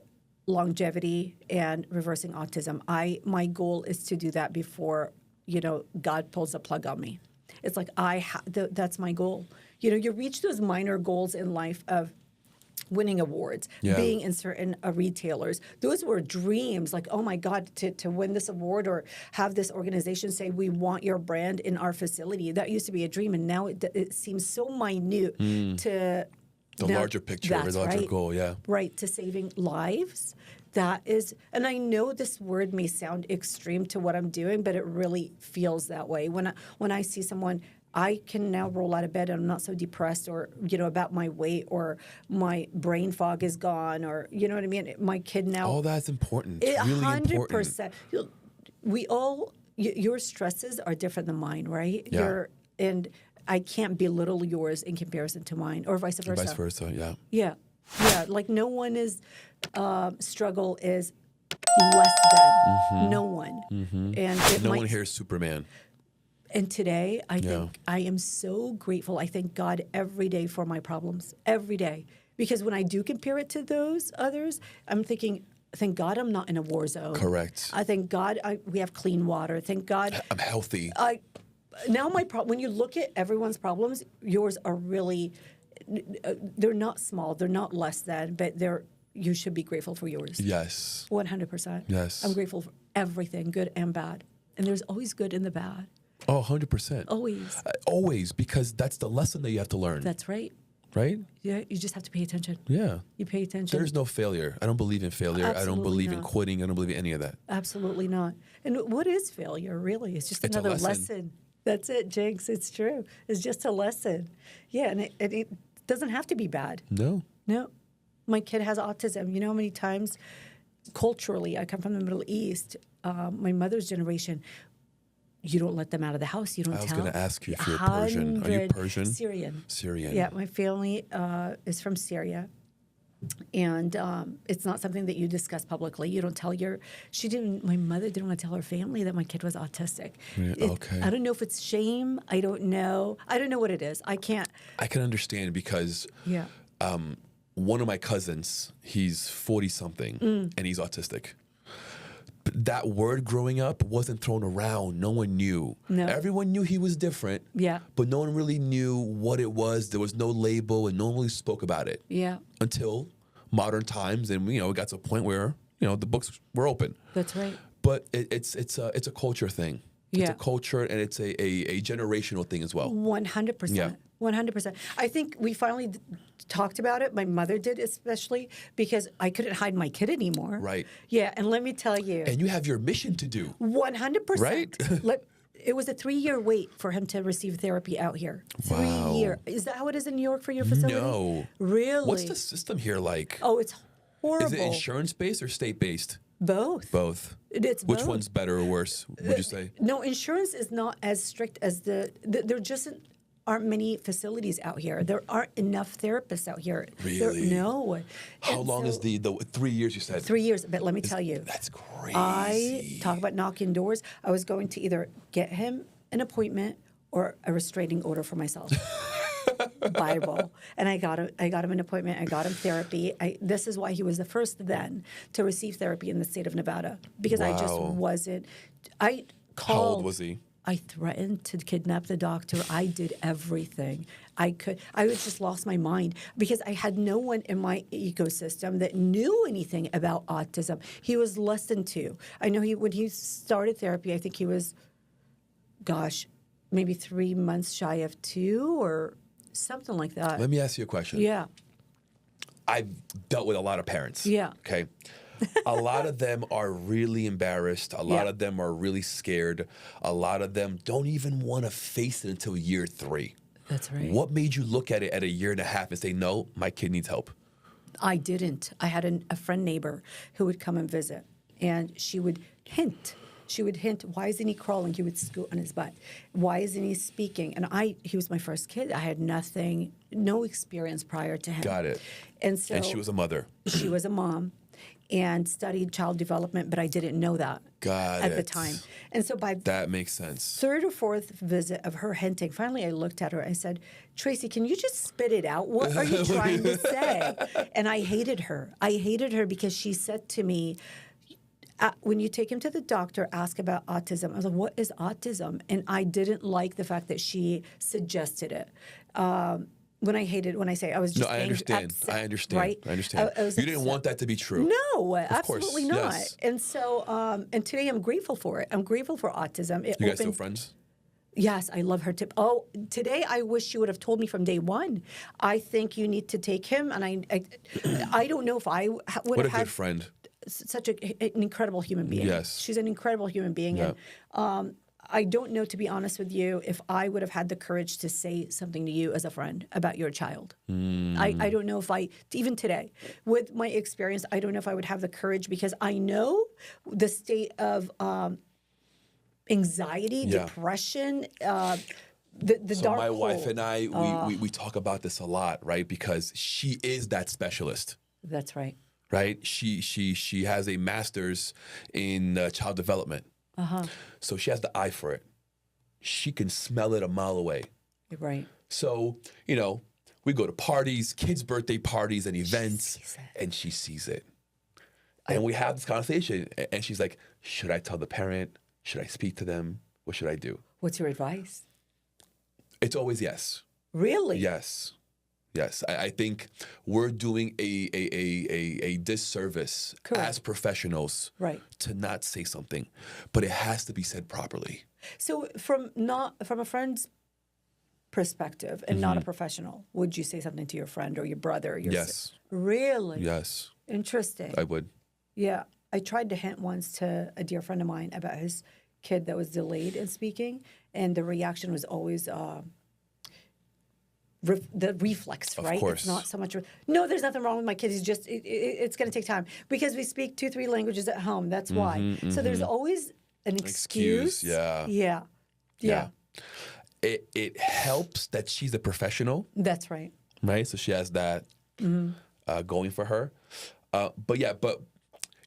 [SPEAKER 1] longevity and reversing autism. My goal is to do that before, you know, God pulls a plug on me. It's like that's my goal. You know, you reach those minor goals in life of winning awards,
[SPEAKER 2] Yeah.
[SPEAKER 1] being in certain retailers. Those were dreams. Like, oh my God, to win this award or have this organization say, we want your brand in our facility. That used to be a dream, and now it seems so minute to
[SPEAKER 2] The
[SPEAKER 1] now,
[SPEAKER 2] larger picture,
[SPEAKER 1] that's
[SPEAKER 2] the larger
[SPEAKER 1] right.
[SPEAKER 2] goal, yeah.
[SPEAKER 1] Right, to saving lives. That is, and I know this word may sound extreme to what I'm doing, but it really feels that way. When I see someone, I can now roll out of bed and I'm not so depressed or, you know, about my weight or my brain fog is gone or, you know what I mean? My kid now.
[SPEAKER 2] All that's important. It's really important.
[SPEAKER 1] 100%. We all, your stresses are different than mine, right?
[SPEAKER 2] Yeah.
[SPEAKER 1] And I can't belittle yours in comparison to mine, or vice versa.
[SPEAKER 2] Vice versa, yeah.
[SPEAKER 1] Yeah. Like no one is struggle is less than no one, and it
[SPEAKER 2] No
[SPEAKER 1] might,
[SPEAKER 2] one here is Superman.
[SPEAKER 1] And today, I think I am so grateful. I thank God every day for my problems, every day, because when I do compare it to those others, I'm thinking, thank God I'm not in a war zone.
[SPEAKER 2] Correct.
[SPEAKER 1] I thank God we have clean water. Thank God.
[SPEAKER 2] I'm healthy.
[SPEAKER 1] Now when you look at everyone's problems, yours are really, they're not small, they're not less than, but you should be grateful for yours.
[SPEAKER 2] Yes.
[SPEAKER 1] 100%.
[SPEAKER 2] Yes.
[SPEAKER 1] I'm grateful for everything, good and bad. And there's always good in the bad.
[SPEAKER 2] Oh, 100%.
[SPEAKER 1] Always.
[SPEAKER 2] Always, because that's the lesson that you have to learn.
[SPEAKER 1] That's right.
[SPEAKER 2] Right?
[SPEAKER 1] Yeah, you just have to pay attention.
[SPEAKER 2] Yeah.
[SPEAKER 1] You pay attention.
[SPEAKER 2] There's no failure. I don't believe in failure. I don't
[SPEAKER 1] Absolutely
[SPEAKER 2] believe in
[SPEAKER 1] not.
[SPEAKER 2] quitting. I don't believe in any of that.
[SPEAKER 1] Absolutely not. And what is failure, really? It's just
[SPEAKER 2] It's a
[SPEAKER 1] another
[SPEAKER 2] lesson.
[SPEAKER 1] lesson. That's it, Jinx. It's true. It's just a lesson. Yeah, and it doesn't have to be bad.
[SPEAKER 2] No.
[SPEAKER 1] No. My kid has autism. You know how many times, culturally, I come from the Middle East, my mother's generation, you don't let them out of the house. You don't
[SPEAKER 2] I was
[SPEAKER 1] tell.
[SPEAKER 2] going to ask you if you're Persian. Are you
[SPEAKER 1] 100
[SPEAKER 2] Persian?
[SPEAKER 1] Syrian.
[SPEAKER 2] Syrian.
[SPEAKER 1] Yeah, my family is from Syria. And it's not something that you discuss publicly. You don't tell my mother didn't want to tell her family that my kid was autistic.
[SPEAKER 2] Yeah, okay.
[SPEAKER 1] I don't know if it's shame. I don't know. I don't know what it is. I can't.
[SPEAKER 2] I can understand because
[SPEAKER 1] Yeah.
[SPEAKER 2] one of my cousins, he's 40-something, and he's autistic. But that word growing up wasn't thrown around. No one knew.
[SPEAKER 1] No.
[SPEAKER 2] Everyone knew he was different.
[SPEAKER 1] Yeah.
[SPEAKER 2] But no one really knew what it was. There was no label, and no one really spoke about it.
[SPEAKER 1] Yeah.
[SPEAKER 2] Until modern times, and it got to a point where the books were open.
[SPEAKER 1] That's right.
[SPEAKER 2] But it's a culture thing.
[SPEAKER 1] Yeah.
[SPEAKER 2] It's a culture, and it's a generational thing as well.
[SPEAKER 1] 100%.
[SPEAKER 2] Yeah.
[SPEAKER 1] 100%. I think we finally talked about it. My mother did, especially because I couldn't hide my kid anymore.
[SPEAKER 2] Right.
[SPEAKER 1] Yeah, and let me tell you,
[SPEAKER 2] And you have your mission to do.
[SPEAKER 1] 100%.
[SPEAKER 2] Right?
[SPEAKER 1] it was a 3-year wait for him to receive therapy out here. 3
[SPEAKER 2] Wow.
[SPEAKER 1] years. Is that how it is in New York for your facility?
[SPEAKER 2] No.
[SPEAKER 1] Really?
[SPEAKER 2] What's the system here like?
[SPEAKER 1] Oh, it's horrible.
[SPEAKER 2] Is it insurance-based or state-based?
[SPEAKER 1] Both.
[SPEAKER 2] Both.
[SPEAKER 1] It's
[SPEAKER 2] Which
[SPEAKER 1] both.
[SPEAKER 2] one's better or worse, would you say?
[SPEAKER 1] No, insurance is not as strict as there just aren't many facilities out here. There aren't enough therapists out here.
[SPEAKER 2] Really?
[SPEAKER 1] No.
[SPEAKER 2] How
[SPEAKER 1] And
[SPEAKER 2] long
[SPEAKER 1] so-
[SPEAKER 2] is the 3 years you said?
[SPEAKER 1] 3 years, but let me tell you.
[SPEAKER 2] That's crazy.
[SPEAKER 1] I talk about knocking doors. I was going to either get him an appointment or a restraining order for myself. Bible. And I got him an appointment. I got him therapy. This is why he was the first then to receive therapy in the state of Nevada, because I just
[SPEAKER 2] Wow.
[SPEAKER 1] wasn't. I called.
[SPEAKER 2] How old was he?
[SPEAKER 1] I threatened to kidnap the doctor. I did everything I could. I was just lost my mind because I had no one in my ecosystem that knew anything about autism. He was less than 2. I know when he started therapy, I think he was, maybe 3 months shy of 2 or something like that.
[SPEAKER 2] Let me ask you a question.
[SPEAKER 1] Yeah.
[SPEAKER 2] I've dealt with a lot of parents.
[SPEAKER 1] Yeah.
[SPEAKER 2] Okay. A lot of them are really embarrassed. A lot
[SPEAKER 1] Yeah.
[SPEAKER 2] of them are really scared. A lot of them don't even want to face it until year 3.
[SPEAKER 1] That's right.
[SPEAKER 2] What made you look at it at a year and a half and say, no, my kid needs help?
[SPEAKER 1] I didn't. I had a friend neighbor who would come and visit, and she would hint. Why isn't he crawling? He would scoot on his butt. Why isn't he speaking? And he was my first kid. I had no experience prior to him.
[SPEAKER 2] Got it.
[SPEAKER 1] And so
[SPEAKER 2] And she was a mother.
[SPEAKER 1] she was a mom and studied child development, but I didn't know that at the time. And so by
[SPEAKER 2] That makes sense.
[SPEAKER 1] 3rd or 4th visit of her hinting, finally I looked at her. I said, Tracy, can you just spit it out? What are you trying to say? And I hated her. I hated her because she said to me, when you take him to the doctor, ask about autism. I was like, what is autism? And I didn't like the fact that she suggested it. When I say I was just
[SPEAKER 2] I understand.
[SPEAKER 1] upset,
[SPEAKER 2] I understand.
[SPEAKER 1] right?
[SPEAKER 2] I understand.
[SPEAKER 1] I was
[SPEAKER 2] You didn't
[SPEAKER 1] upset.
[SPEAKER 2] want that to be true.
[SPEAKER 1] No, absolutely
[SPEAKER 2] course,
[SPEAKER 1] not.
[SPEAKER 2] yes.
[SPEAKER 1] And so, and today I'm grateful for it. I'm grateful for autism. It
[SPEAKER 2] You guys still
[SPEAKER 1] opened-
[SPEAKER 2] friends?
[SPEAKER 1] Yes, I love her tip. Oh, today I wish she would have told me from day one. I think you need to take him, and I don't know if I would
[SPEAKER 2] What a
[SPEAKER 1] have had
[SPEAKER 2] good friend.
[SPEAKER 1] such an incredible human being.
[SPEAKER 2] Yes.
[SPEAKER 1] She's an incredible human being.
[SPEAKER 2] Yeah.
[SPEAKER 1] And I don't know, to be honest with you, if I would have had the courage to say something to you as a friend about your child. I don't know if even today, with my experience, I don't know if I would have the courage, because I know the state of anxiety, depression, the
[SPEAKER 2] So
[SPEAKER 1] dark
[SPEAKER 2] my
[SPEAKER 1] hole.
[SPEAKER 2] wife and I, we talk about this a lot, right? Because she is that specialist.
[SPEAKER 1] That's right.
[SPEAKER 2] Right? She has a master's in child development. So she has the eye for it. She can smell it a mile away.
[SPEAKER 1] Right.
[SPEAKER 2] So, we go to parties, kids' birthday parties and events, and she sees it. And we have this conversation, and she's like, should I tell the parent? Should I speak to them? What should I do?
[SPEAKER 1] What's your advice?
[SPEAKER 2] It's always yes.
[SPEAKER 1] Really?
[SPEAKER 2] Yes. Yes. I think we're doing a disservice as professionals to not say something, but it has to be said properly.
[SPEAKER 1] So from a friend's perspective and not a professional, would you say something to your friend or your brother? Or your
[SPEAKER 2] Yes.
[SPEAKER 1] Really?
[SPEAKER 2] Yes.
[SPEAKER 1] Interesting.
[SPEAKER 2] I would.
[SPEAKER 1] Yeah. I tried to hint once to a dear friend of mine about his kid that was delayed in speaking, and the reaction was always the reflex, right?
[SPEAKER 2] course.
[SPEAKER 1] It's not so much, no, there's nothing wrong with my kid. He's just, it's going to take time because we speak 2-3 languages at home. That's why. So there's always an excuse.
[SPEAKER 2] Yeah.
[SPEAKER 1] Yeah.
[SPEAKER 2] It helps that she's a professional,
[SPEAKER 1] That's right.
[SPEAKER 2] right? So she has that going for her. But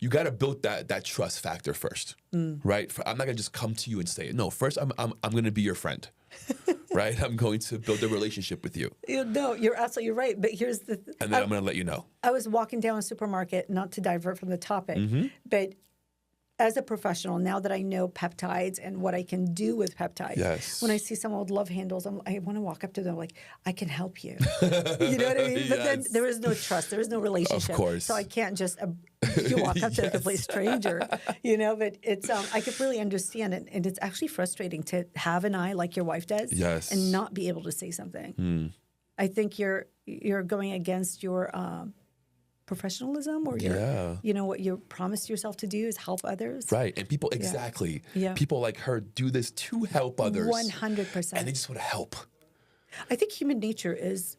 [SPEAKER 2] you got to build that trust factor first, right? I'm not gonna just come to you and say it. No, first I'm gonna be your friend, right? I'm going to build a relationship with you,
[SPEAKER 1] No, you're absolutely right. But here's the
[SPEAKER 2] and then I'm gonna let you know.
[SPEAKER 1] I was walking down a supermarket, not to divert from the topic, but as a professional, now that I know peptides and what I can do with peptides,
[SPEAKER 2] Yes.
[SPEAKER 1] when I see someone with love handles, I want to walk up to them like, I can help you. You know what I mean? But then there is no trust. There is no relationship.
[SPEAKER 2] Of course.
[SPEAKER 1] So I can't just you walk up to a complete stranger, But it's I could really understand it. And it's actually frustrating to have an eye like your wife does
[SPEAKER 2] Yes.
[SPEAKER 1] and not be able to say something. I think you're going against your professionalism or your, what you promised yourself to do is help others.
[SPEAKER 2] Right. And people, exactly. Yeah. People like her do this to help others.
[SPEAKER 1] 100%.
[SPEAKER 2] And they just want to help.
[SPEAKER 1] I think human nature is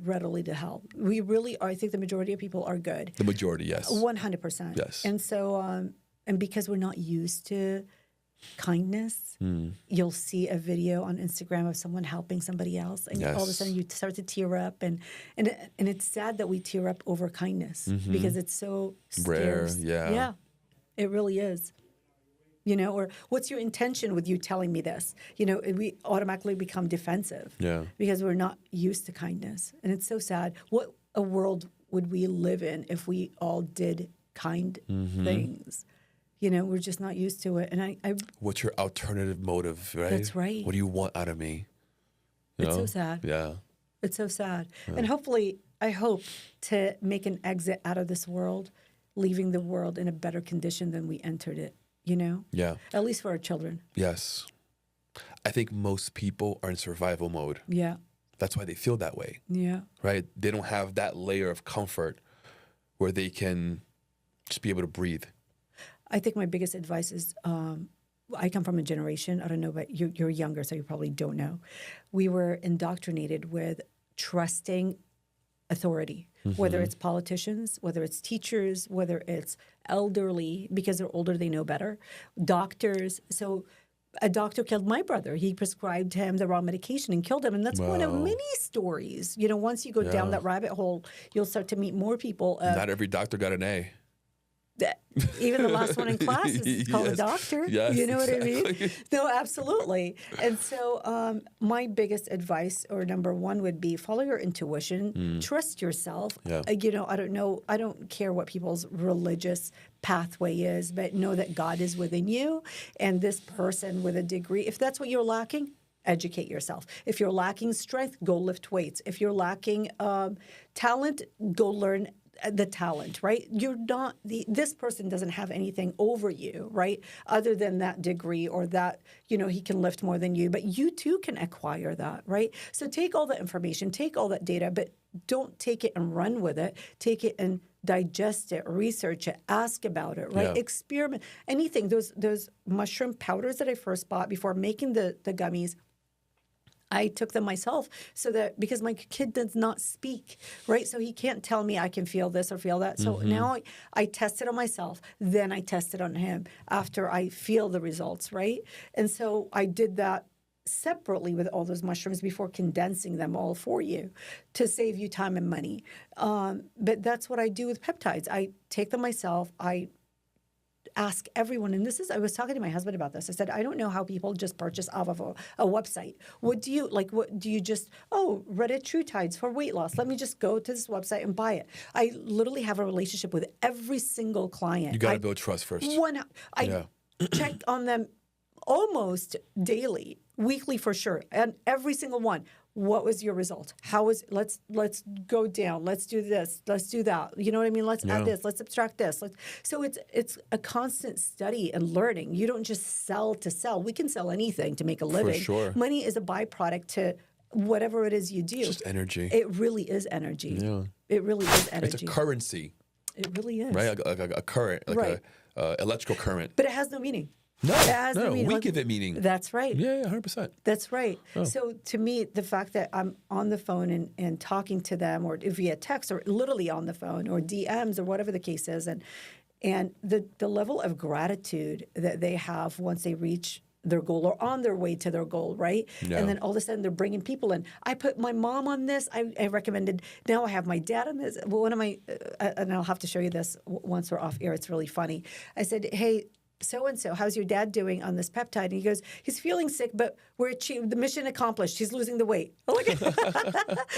[SPEAKER 1] readily to help. We really are. I think the majority of people are good.
[SPEAKER 2] The majority, yes.
[SPEAKER 1] 100%.
[SPEAKER 2] Yes.
[SPEAKER 1] And so, and because we're not used to kindness, you'll see a video on Instagram of someone helping somebody else, and all of a sudden you start to tear up, and it's sad that we tear up over kindness because it's so
[SPEAKER 2] rare.
[SPEAKER 1] scarce.
[SPEAKER 2] Yeah,
[SPEAKER 1] it really is. Or what's your intention with you telling me this? We automatically become defensive because we're not used to kindness, and it's so sad. What a world would we live in if we all did kind things? We're just not used to it. And I
[SPEAKER 2] what's your alternative motive, right?
[SPEAKER 1] That's right.
[SPEAKER 2] What do you want out of me?
[SPEAKER 1] It's so sad.
[SPEAKER 2] Yeah.
[SPEAKER 1] It's so sad. Yeah. And hopefully, I hope to make an exit out of this world, leaving the world in a better condition than we entered it,
[SPEAKER 2] Yeah.
[SPEAKER 1] At least for our children.
[SPEAKER 2] Yes. I think most people are in survival mode.
[SPEAKER 1] Yeah.
[SPEAKER 2] That's why they feel that way.
[SPEAKER 1] Yeah.
[SPEAKER 2] Right? They don't have that layer of comfort where they can just be able to breathe.
[SPEAKER 1] I think my biggest advice is, I come from a generation, I don't know, but you're younger, so you probably don't know. We were indoctrinated with trusting authority, whether it's politicians, whether it's teachers, whether it's elderly, because they're older, they know better, doctors. So a doctor killed my brother. He prescribed him the wrong medication and killed him. And that's one of many stories. Once you go down that rabbit hole, you'll start to meet more people.
[SPEAKER 2] Not every doctor got an A.
[SPEAKER 1] Even the last one in class is called a doctor.
[SPEAKER 2] Yes,
[SPEAKER 1] you know what I mean? No, absolutely. And so my biggest advice, or number one, would be follow your intuition, trust yourself.
[SPEAKER 2] Yeah.
[SPEAKER 1] I don't know, I don't care what people's religious pathway is, but know that God is within you, and this person with a degree, if that's what you're lacking, educate yourself. If you're lacking strength, go lift weights. If you're lacking talent, go learn the talent, right? You're not this person doesn't have anything over you, right? Other than that degree or that, he can lift more than you, but you too can acquire that, right? So take all that information, take all that data, but don't take it and run with it. Take it and digest it, research it, ask about it, right? Yeah. Experiment, anything. Those mushroom powders that I first bought before making the gummies, I took them myself because my kid does not speak, right? So he can't tell me I can feel this or feel that. So now I test it on myself, then I test it on him after I feel the results, right? And so I did that separately with all those mushrooms before condensing them all for you to save you time and money. But that's what I do with peptides. I take them myself. I ask everyone, and I was talking to my husband about this. I said, I don't know how people just purchase off of a website. What do you just, Reddit TrueTides for weight loss. Let me just go to this website and buy it. I literally have a relationship with every single client.
[SPEAKER 2] You got to build trust first.
[SPEAKER 1] I check on them almost daily, weekly for sure, and every single one. What was your result? Let's go down. Let's do this. Let's do that. You know what I mean? Let's add this. Let's subtract this. So it's a constant study and learning. You don't just sell to sell. We can sell anything to make a living.
[SPEAKER 2] For sure.
[SPEAKER 1] Money is a byproduct to whatever it is you do.
[SPEAKER 2] It's just energy.
[SPEAKER 1] It really is energy. Yeah. It really is energy.
[SPEAKER 2] It's a currency.
[SPEAKER 1] It really is.
[SPEAKER 2] Right? Like a current, like a electrical current.
[SPEAKER 1] But it has no meaning.
[SPEAKER 2] No, we give it meaning.
[SPEAKER 1] That's right.
[SPEAKER 2] Yeah, 100%.
[SPEAKER 1] That's right. Oh. So to me, the fact that I'm on the phone and talking to them, or via text, or literally on the phone, or DMs, or whatever the case is, and the level of gratitude that they have once they reach their goal or on their way to their goal, right? Yeah. And then all of a sudden they're bringing people in. I put my mom on this. I recommended, now I have my dad on this. Well, one of my, and I'll have to show you this once we're off air. It's really funny. I said, hey, so-and-so, how's your dad doing on this peptide? And he goes, he's feeling sick, but the mission accomplished. He's losing the weight.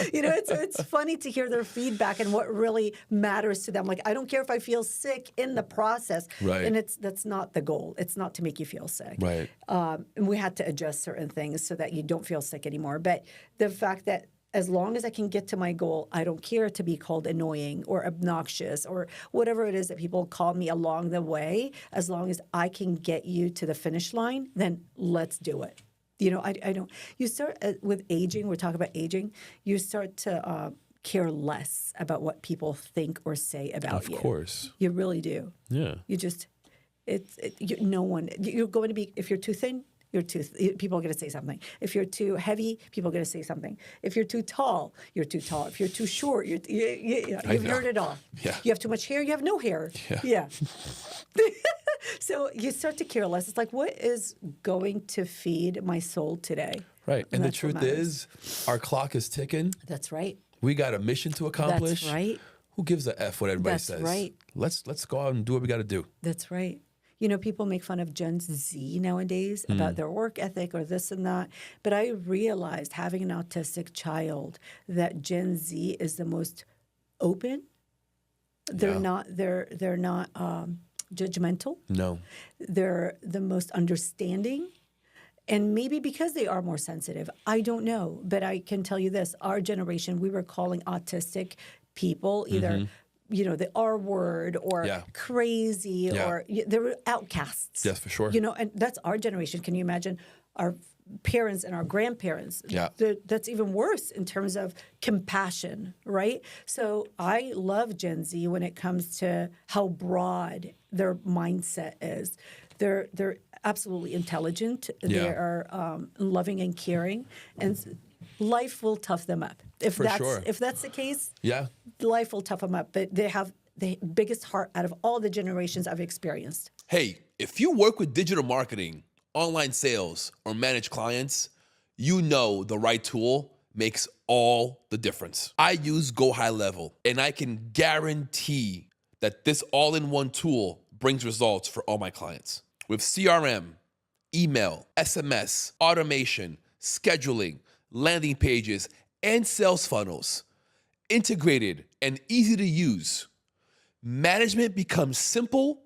[SPEAKER 1] It's funny to hear their feedback and what really matters to them. Like, I don't care if I feel sick in the process.
[SPEAKER 2] Right.
[SPEAKER 1] And that's not the goal. It's not to make you feel sick.
[SPEAKER 2] Right.
[SPEAKER 1] And we had to adjust certain things so that you don't feel sick anymore. But the fact that as long as I can get to my goal, I don't care to be called annoying or obnoxious or whatever it is that people call me along the way. As long as I can get you to the finish line, then let's do it. I don't. You start with aging. We're talking about aging. You start to care less about what people think or say about you.
[SPEAKER 2] Of course.
[SPEAKER 1] You really do.
[SPEAKER 2] Yeah.
[SPEAKER 1] You just, no one, you're going to be, if you're too thin, people are going to say something. If you're too heavy, people are going to say something. If you're too tall, you're too tall. If you're too short, you've heard it all.
[SPEAKER 2] Yeah.
[SPEAKER 1] You have too much hair, you have no hair. Yeah. So you start to care less. It's like, what is going to feed my soul today?
[SPEAKER 2] Right. And the truth is, our clock is ticking.
[SPEAKER 1] That's right.
[SPEAKER 2] We got a mission to accomplish.
[SPEAKER 1] That's right.
[SPEAKER 2] Who gives a F what everybody says?
[SPEAKER 1] That's right.
[SPEAKER 2] Let's go out and do what we got to do.
[SPEAKER 1] That's right. You know, people make fun of Gen Z nowadays about their work ethic or this and that. But I realized, having an autistic child, that Gen Z is the most open. They're not judgmental.
[SPEAKER 2] No.
[SPEAKER 1] They're the most understanding. And maybe because they are more sensitive, I don't know. But I can tell you this, our generation, we were calling autistic people either, the R word or crazy or they were outcasts.
[SPEAKER 2] Yes, for sure.
[SPEAKER 1] You know, and that's our generation. Can you imagine our parents and our grandparents?
[SPEAKER 2] Yeah.
[SPEAKER 1] That's even worse in terms of compassion, right? So I love Gen Z when it comes to how broad their mindset is. They're absolutely intelligent.
[SPEAKER 2] Yeah.
[SPEAKER 1] They are loving and caring, and life will tough them up. If that's the case, life will tough them up. But they have the biggest heart out of all the generations I've experienced.
[SPEAKER 3] Hey, if you work with digital marketing, online sales, or manage clients, you know the right tool makes all the difference. I use Go High Level, and I can guarantee that this all-in-one tool brings results for all my clients. With CRM, email, SMS, automation, scheduling, landing pages, and sales funnels, integrated and easy to use, management becomes simple,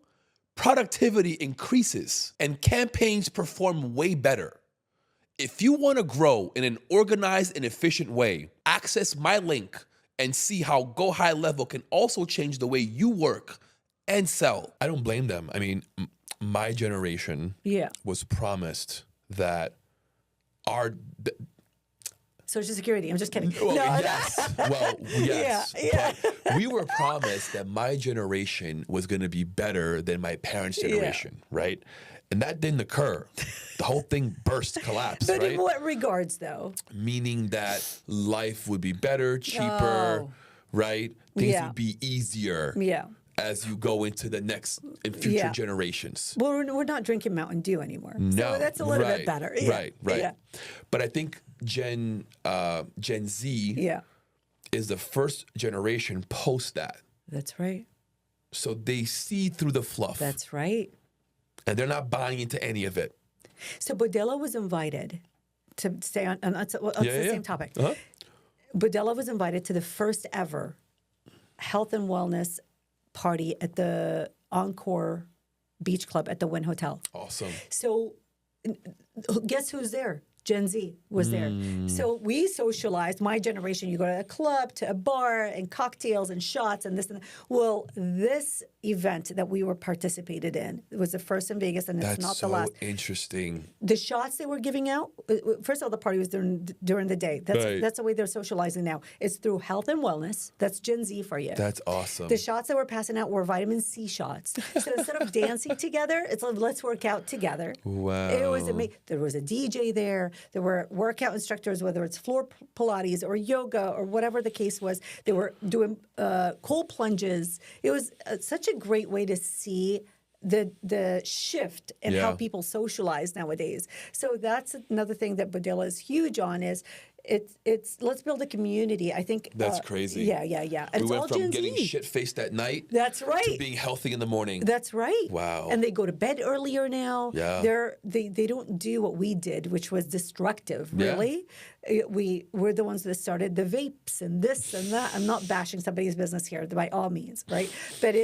[SPEAKER 3] productivity increases, and campaigns perform way better. If you want to grow in an organized and efficient way, access my link and see how Go High Level can also change the way you work and sell.
[SPEAKER 2] I don't blame them. I mean, my generation was promised that our
[SPEAKER 1] Social Security. I'm just kidding.
[SPEAKER 2] Well, yes. Well, yes.
[SPEAKER 1] Yeah.
[SPEAKER 2] But we were promised that my generation was going to be better than my parents' generation, right? And that didn't occur. The whole thing collapsed,
[SPEAKER 1] but
[SPEAKER 2] right?
[SPEAKER 1] in what regards, though?
[SPEAKER 2] Meaning that life would be better, cheaper, right? Things would be easier.
[SPEAKER 1] Yeah.
[SPEAKER 2] As you go into the next and future generations.
[SPEAKER 1] Well, we're not drinking Mountain Dew anymore.
[SPEAKER 2] No,
[SPEAKER 1] so that's a little bit better.
[SPEAKER 2] Right.
[SPEAKER 1] Yeah.
[SPEAKER 2] But I think Gen Z is the first generation post that.
[SPEAKER 1] That's right.
[SPEAKER 2] So they see through the fluff.
[SPEAKER 1] That's right.
[SPEAKER 2] And they're not buying into any of it.
[SPEAKER 1] So Bodella was invited to stay on, and that's the same topic.
[SPEAKER 2] Uh-huh.
[SPEAKER 1] Bodella was invited to the first ever health and wellness party at the Encore Beach Club at the Wynn Hotel.
[SPEAKER 2] Awesome.
[SPEAKER 1] So guess who's there? Gen Z was there. So we socialized. My generation, you go to a club, to a bar, and cocktails and shots and this and that. Well, this event that we were participated in, it was the first in Vegas, and it's not the last.
[SPEAKER 2] That's so interesting.
[SPEAKER 1] The shots they were giving out, first of all, the party was during the day. That's the way they're socializing now. It's through health and wellness. That's Gen Z for you.
[SPEAKER 2] That's awesome.
[SPEAKER 1] The shots that were passing out were vitamin C shots. So instead of dancing together, it's like, let's work out together.
[SPEAKER 2] Wow.
[SPEAKER 1] It was amazing. There was a DJ there. There were workout instructors, whether it's floor Pilates or yoga or whatever the case was. They were doing cold plunges. It was such a great way to see the shift in how people socialize nowadays. So that's another thing that Bodella is huge on is it's let's build a community. I think
[SPEAKER 2] that's crazy.
[SPEAKER 1] Yeah. And
[SPEAKER 2] we went from
[SPEAKER 1] Gen
[SPEAKER 2] getting
[SPEAKER 1] Z.
[SPEAKER 2] shit-faced at night.
[SPEAKER 1] That's right.
[SPEAKER 2] To being healthy in the morning.
[SPEAKER 1] That's right.
[SPEAKER 2] Wow.
[SPEAKER 1] And they go to bed earlier now.
[SPEAKER 2] Yeah.
[SPEAKER 1] They don't do what we did, which was destructive, really. We're the ones that started the vapes and this and that. I'm not bashing somebody's business here by all means, right? But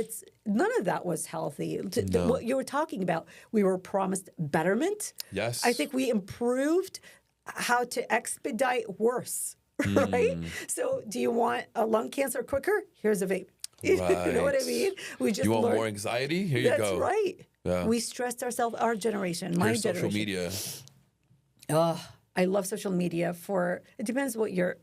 [SPEAKER 1] none of that was healthy.
[SPEAKER 2] No.
[SPEAKER 1] What you were talking about, we were promised betterment.
[SPEAKER 2] Yes.
[SPEAKER 1] I think we improved how to expedite worse, right? So do you want a lung cancer quicker? Here's a vape. You know what I mean? We just
[SPEAKER 2] you want more anxiety? Here you go.
[SPEAKER 1] That's right.
[SPEAKER 2] Yeah.
[SPEAKER 1] We stressed ourselves, our generation, my generation.
[SPEAKER 2] Social media.
[SPEAKER 1] I love social media it depends what your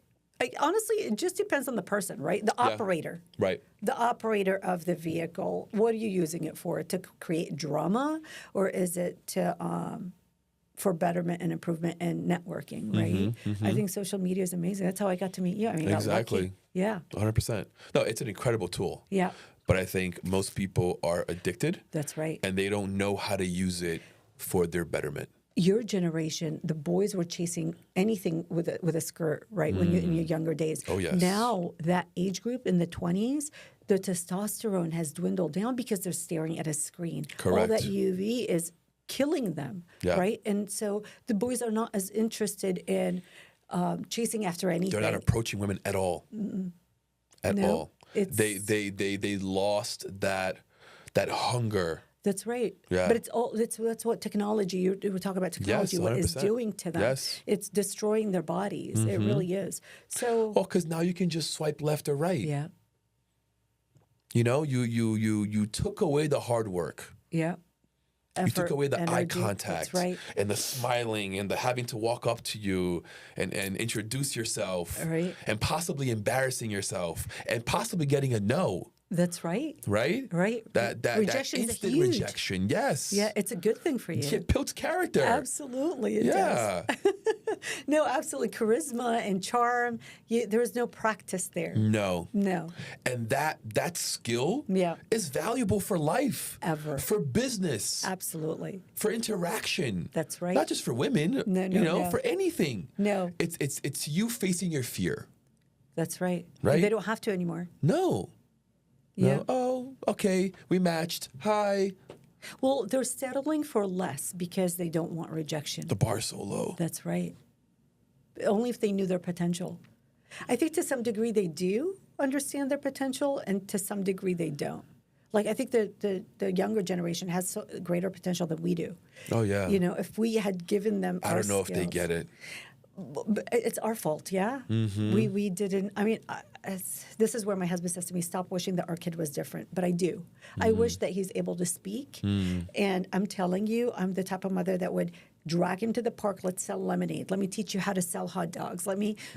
[SPEAKER 1] Honestly, it just depends on the person, right? The operator.
[SPEAKER 2] Right.
[SPEAKER 1] The operator of the vehicle. What are you using it for? To create drama, or is it to for betterment and improvement and networking, right? I think social media is amazing. That's how I got to meet you. I mean,
[SPEAKER 2] Exactly.
[SPEAKER 1] got lucky. Yeah.
[SPEAKER 2] 100%. No, it's an incredible tool.
[SPEAKER 1] Yeah.
[SPEAKER 2] But I think most people are addicted.
[SPEAKER 1] That's right.
[SPEAKER 2] And they don't know how to use it for their betterment.
[SPEAKER 1] Your generation, the boys were chasing anything with a skirt, right? When you in your younger days.
[SPEAKER 2] Oh, yes.
[SPEAKER 1] Now that age group in the 20s, the testosterone has dwindled down because they're staring at a screen.
[SPEAKER 2] Correct.
[SPEAKER 1] All that UV is killing them, right? And so the boys are not as interested in chasing after anything.
[SPEAKER 2] They're not approaching women at all. At all.
[SPEAKER 1] It's,
[SPEAKER 2] They lost that hunger.
[SPEAKER 1] That's right.
[SPEAKER 2] Yeah.
[SPEAKER 1] But it's all that's what technology. You were talking about technology.
[SPEAKER 2] Yes,
[SPEAKER 1] what it's
[SPEAKER 2] 100%.
[SPEAKER 1] doing to them.
[SPEAKER 2] Yes.
[SPEAKER 1] It's destroying their bodies. It really is. So.
[SPEAKER 2] Well, because now you can just swipe left or right.
[SPEAKER 1] Yeah.
[SPEAKER 2] You know, you took away the hard work.
[SPEAKER 1] Yeah.
[SPEAKER 2] You took away the eye
[SPEAKER 1] energy.
[SPEAKER 2] contact,
[SPEAKER 1] That's right.
[SPEAKER 2] and the smiling, and the having to walk up to you and introduce yourself,
[SPEAKER 1] Right.
[SPEAKER 2] and possibly embarrassing yourself, and possibly getting a no.
[SPEAKER 1] That's right.
[SPEAKER 2] Right?
[SPEAKER 1] Right.
[SPEAKER 2] That
[SPEAKER 1] Rejection is
[SPEAKER 2] instant
[SPEAKER 1] huge.
[SPEAKER 2] rejection. Yes.
[SPEAKER 1] Yeah, it's a good thing for you.
[SPEAKER 2] It builds character.
[SPEAKER 1] Absolutely, it
[SPEAKER 2] Yeah.
[SPEAKER 1] does. No, absolutely. Charisma and charm. There is no practice there.
[SPEAKER 2] No.
[SPEAKER 1] No.
[SPEAKER 2] And that skill
[SPEAKER 1] Yeah.
[SPEAKER 2] is valuable for life.
[SPEAKER 1] Ever.
[SPEAKER 2] For business.
[SPEAKER 1] Absolutely.
[SPEAKER 2] For interaction.
[SPEAKER 1] That's right.
[SPEAKER 2] Not just for women.
[SPEAKER 1] No.
[SPEAKER 2] For anything.
[SPEAKER 1] No.
[SPEAKER 2] It's you facing your fear.
[SPEAKER 1] That's right.
[SPEAKER 2] Right?
[SPEAKER 1] They don't have to anymore.
[SPEAKER 2] No.
[SPEAKER 1] Yeah.
[SPEAKER 2] No. Oh, okay. We matched. Hi.
[SPEAKER 1] Well, they're settling for less because they don't want rejection.
[SPEAKER 2] The bar's so low.
[SPEAKER 1] That's right. Only if they knew their potential. I think to some degree they do understand their potential, and to some degree they don't. Like, I think the younger generation has greater potential than we do.
[SPEAKER 2] Oh, yeah.
[SPEAKER 1] You know, if we had given them
[SPEAKER 2] I don't know if they
[SPEAKER 1] skills-
[SPEAKER 2] get it.
[SPEAKER 1] But it's our fault, yeah. We didn't. I mean, this is where my husband says to me, "Stop wishing that our kid was different." But I do. I wish that he's able to speak. And I'm telling you, I'm the type of mother that would drag him to the park. Let's sell lemonade. Let me teach you how to sell hot dogs.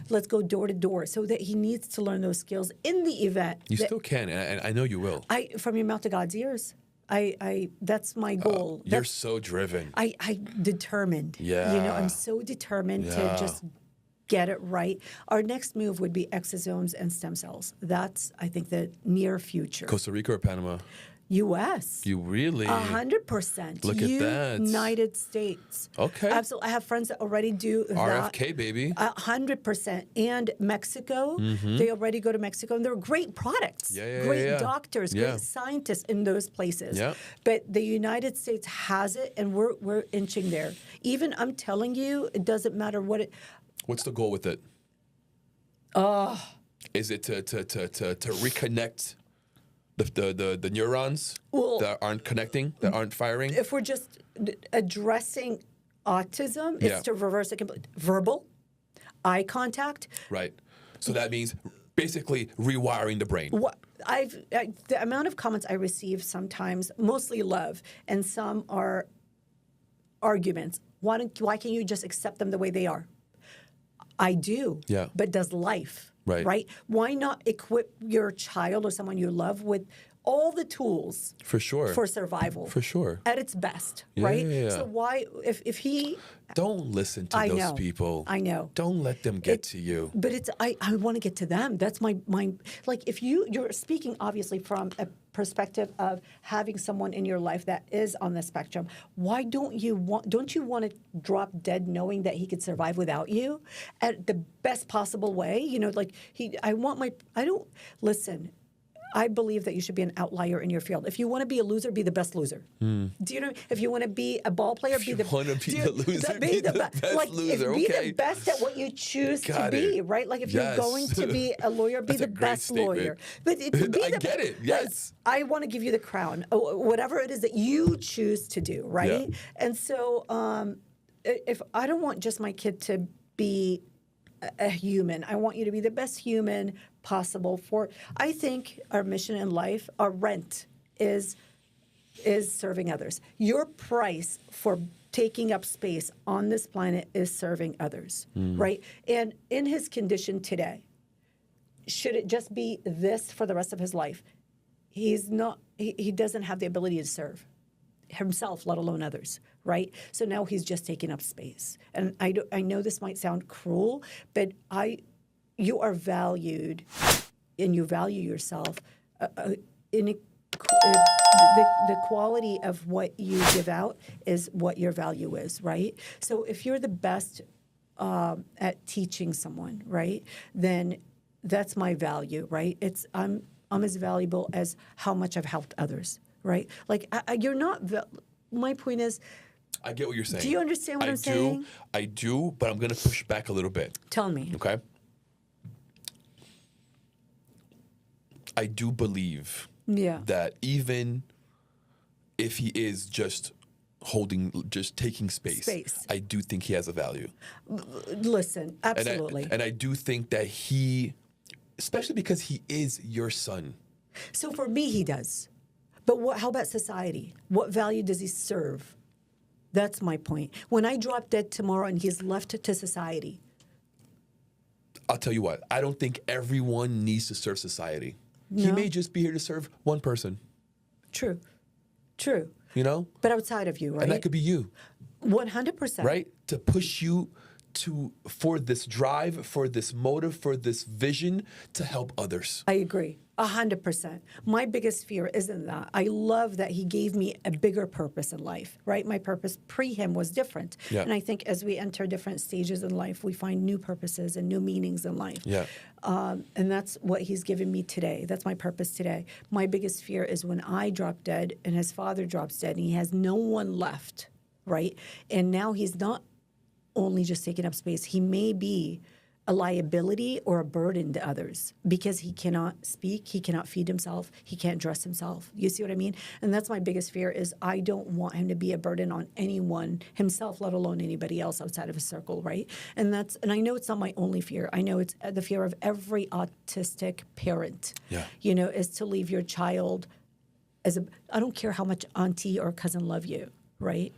[SPEAKER 1] Let's go door to door, so that he needs to learn those skills in the event.
[SPEAKER 2] You still can, and I know you will.
[SPEAKER 1] From your mouth to God's ears. That's my goal.
[SPEAKER 2] You're so driven.
[SPEAKER 1] I determined.
[SPEAKER 2] Yeah.
[SPEAKER 1] You know, I'm so determined to just get it right. Our next move would be exosomes and stem cells. That's, I think, the near future.
[SPEAKER 2] Costa Rica or Panama?
[SPEAKER 1] U.S.
[SPEAKER 2] You really?
[SPEAKER 1] 100%.
[SPEAKER 2] Look at that.
[SPEAKER 1] United States.
[SPEAKER 2] Okay.
[SPEAKER 1] Absolutely. I have friends that already do that.
[SPEAKER 2] RFK, baby.
[SPEAKER 1] 100%. And Mexico, they already go to Mexico, and there are great products.
[SPEAKER 2] Yeah,
[SPEAKER 1] great doctors,
[SPEAKER 2] Yeah.
[SPEAKER 1] great scientists in those places.
[SPEAKER 2] Yeah.
[SPEAKER 1] But the United States has it, and we're inching there. Even, I'm telling you, it doesn't matter what it...
[SPEAKER 2] What's the goal with it? Is it to reconnect the neurons that aren't connecting, that aren't firing?
[SPEAKER 1] If we're just addressing autism, it's to reverse it completely. Verbal, eye contact.
[SPEAKER 2] Right. So that means basically rewiring the brain.
[SPEAKER 1] The amount of comments I receive sometimes, mostly love, and some are arguments. Why can't you just accept them the way they are? I do.
[SPEAKER 2] Yeah.
[SPEAKER 1] But does life?
[SPEAKER 2] Right.
[SPEAKER 1] Why not equip your child or someone you love with all the tools
[SPEAKER 2] For sure.
[SPEAKER 1] for survival?
[SPEAKER 2] For sure.
[SPEAKER 1] At its best,
[SPEAKER 2] Yeah,
[SPEAKER 1] right?
[SPEAKER 2] yeah.
[SPEAKER 1] So why, if he...
[SPEAKER 2] Don't listen to
[SPEAKER 1] I
[SPEAKER 2] those
[SPEAKER 1] know.
[SPEAKER 2] people.
[SPEAKER 1] I know.
[SPEAKER 2] Don't let them get to you.
[SPEAKER 1] But it's I want to get to them. That's my like, if you're speaking obviously from a perspective of having someone in your life that is on the spectrum. Why don't you want to drop dead knowing that he could survive without you at the best possible way? You know, like listen. I believe that you should be an outlier in your field. If you want to be a loser, be the best loser. Do you know? If you want to be a ball player, be the best loser.
[SPEAKER 2] Be the
[SPEAKER 1] best at what you choose to be. Right? Like if you're going to be a lawyer, be
[SPEAKER 2] That's a
[SPEAKER 1] the
[SPEAKER 2] great
[SPEAKER 1] best
[SPEAKER 2] statement.
[SPEAKER 1] lawyer. But
[SPEAKER 2] I get it. Yes.
[SPEAKER 1] I want to give you the crown, whatever it is that you choose to do. Right?
[SPEAKER 2] Yeah.
[SPEAKER 1] And so, if I don't want just my kid to be a human, I want you to be the best human possible. I think our mission in life, our rent is serving others. Your price for taking up space on this planet is serving others, right? And in his condition today, should it just be this for the rest of his life? He's not. He doesn't have the ability to serve himself, let alone others, right? So now he's just taking up space. And I know this might sound cruel, but you are valued, and you value yourself in the quality of what you give out is what your value is, right? So if you're the best at teaching someone, right, then that's my value, right? I'm as valuable as how much I've helped others, right? Like you're not. My point is,
[SPEAKER 2] I get what you're saying.
[SPEAKER 1] Do you understand what I'm saying?
[SPEAKER 2] I do, but I'm going to push back a little bit.
[SPEAKER 1] Tell me.
[SPEAKER 2] Okay. I do believe that even if he is just taking space, I do think he has a value.
[SPEAKER 1] Listen, absolutely.
[SPEAKER 2] And I do think that he, especially because he is your son.
[SPEAKER 1] So for me, he does. But how about society? What value does he serve? That's my point. When I drop dead tomorrow and he's left to society.
[SPEAKER 2] I'll tell you what, I don't think everyone needs to serve society.
[SPEAKER 1] No.
[SPEAKER 2] He may just be here to serve one person.
[SPEAKER 1] True.
[SPEAKER 2] You know?
[SPEAKER 1] But outside of you, right?
[SPEAKER 2] And that could be you.
[SPEAKER 1] 100%.
[SPEAKER 2] Right? To push you for this drive, for this motive, for this vision to help others.
[SPEAKER 1] I agree. 100%. My biggest fear isn't that. I love that he gave me a bigger purpose in life, right? My purpose pre him was different.
[SPEAKER 2] Yeah.
[SPEAKER 1] And I think as we enter different stages in life, we find new purposes and new meanings in life.
[SPEAKER 2] Yeah.
[SPEAKER 1] And that's what he's given me today. That's my purpose today. My biggest fear is when I drop dead and his father drops dead and he has no one left, right? And now he's not only just taking up space. He may be a liability or a burden to others because he cannot speak, he cannot feed himself, he can't dress himself. You see what I mean? And that's my biggest fear is I don't want him to be a burden on anyone, himself, let alone anybody else outside of his circle, right? And I know it's not my only fear. I know it's the fear of every autistic parent, is to leave your child I don't care how much auntie or cousin love you, right?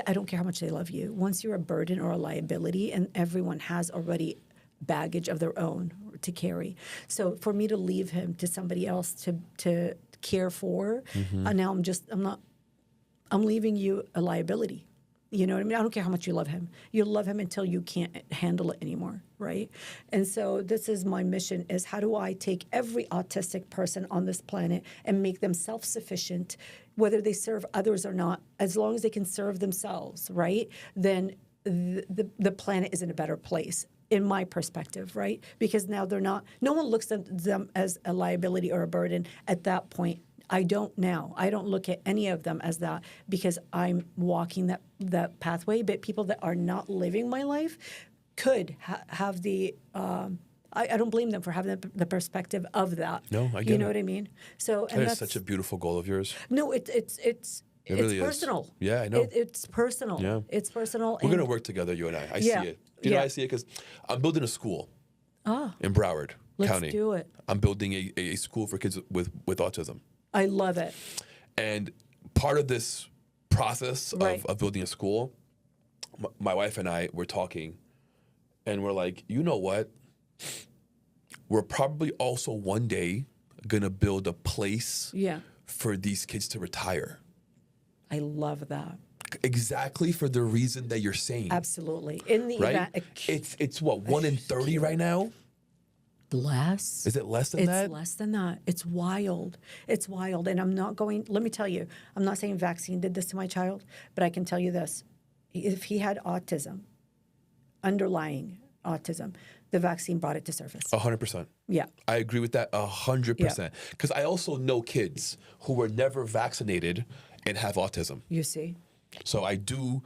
[SPEAKER 1] I don't care how much they love you. Once you're a burden or a liability, and everyone has already baggage of their own to carry. So for me to leave him to somebody else to care for, now I'm leaving you a liability. You know what I mean? I don't care how much you love him. You love him until you can't handle it anymore, right? And so this is my mission is how do I take every autistic person on this planet and make them self-sufficient, whether they serve others or not, as long as they can serve themselves, right? Then the planet is in a better place, in my perspective, right? Because now no one looks at them as a liability or a burden at that point. I don't now. I don't look at any of them as that because I'm walking that pathway. But people that are not living my life could have the. I don't blame them for having the perspective of that.
[SPEAKER 2] No, I get it.
[SPEAKER 1] You know what I mean? So and
[SPEAKER 2] that's such a beautiful goal of yours.
[SPEAKER 1] No, it's
[SPEAKER 2] really
[SPEAKER 1] personal.
[SPEAKER 2] Is. Yeah, I know.
[SPEAKER 1] It's personal.
[SPEAKER 2] Yeah.
[SPEAKER 1] It's personal.
[SPEAKER 2] We're gonna work together, you and I. I see it. You know, I see it because I'm building a school in Broward County.
[SPEAKER 1] Let's do it.
[SPEAKER 2] I'm building a school for kids with autism.
[SPEAKER 1] I love it.
[SPEAKER 2] And part of this process of building a school, my wife and I were talking, and we're like, you know what? We're probably also one day going to build a place for these kids to retire.
[SPEAKER 1] I love that.
[SPEAKER 2] Exactly for the reason that you're saying.
[SPEAKER 1] Absolutely. In the event.
[SPEAKER 2] It's what, 1 in 30 right now?
[SPEAKER 1] Less.
[SPEAKER 2] Is it less than that?
[SPEAKER 1] It's less than that. It's wild. It's wild. And let me tell you, I'm not saying vaccine did this to my child, but I can tell you this. If he had autism, underlying autism, the vaccine brought it to surface.
[SPEAKER 2] 100%.
[SPEAKER 1] Yeah.
[SPEAKER 2] I agree with that 100%. Because I also know kids who were never vaccinated and have autism.
[SPEAKER 1] You see?
[SPEAKER 2] So I don't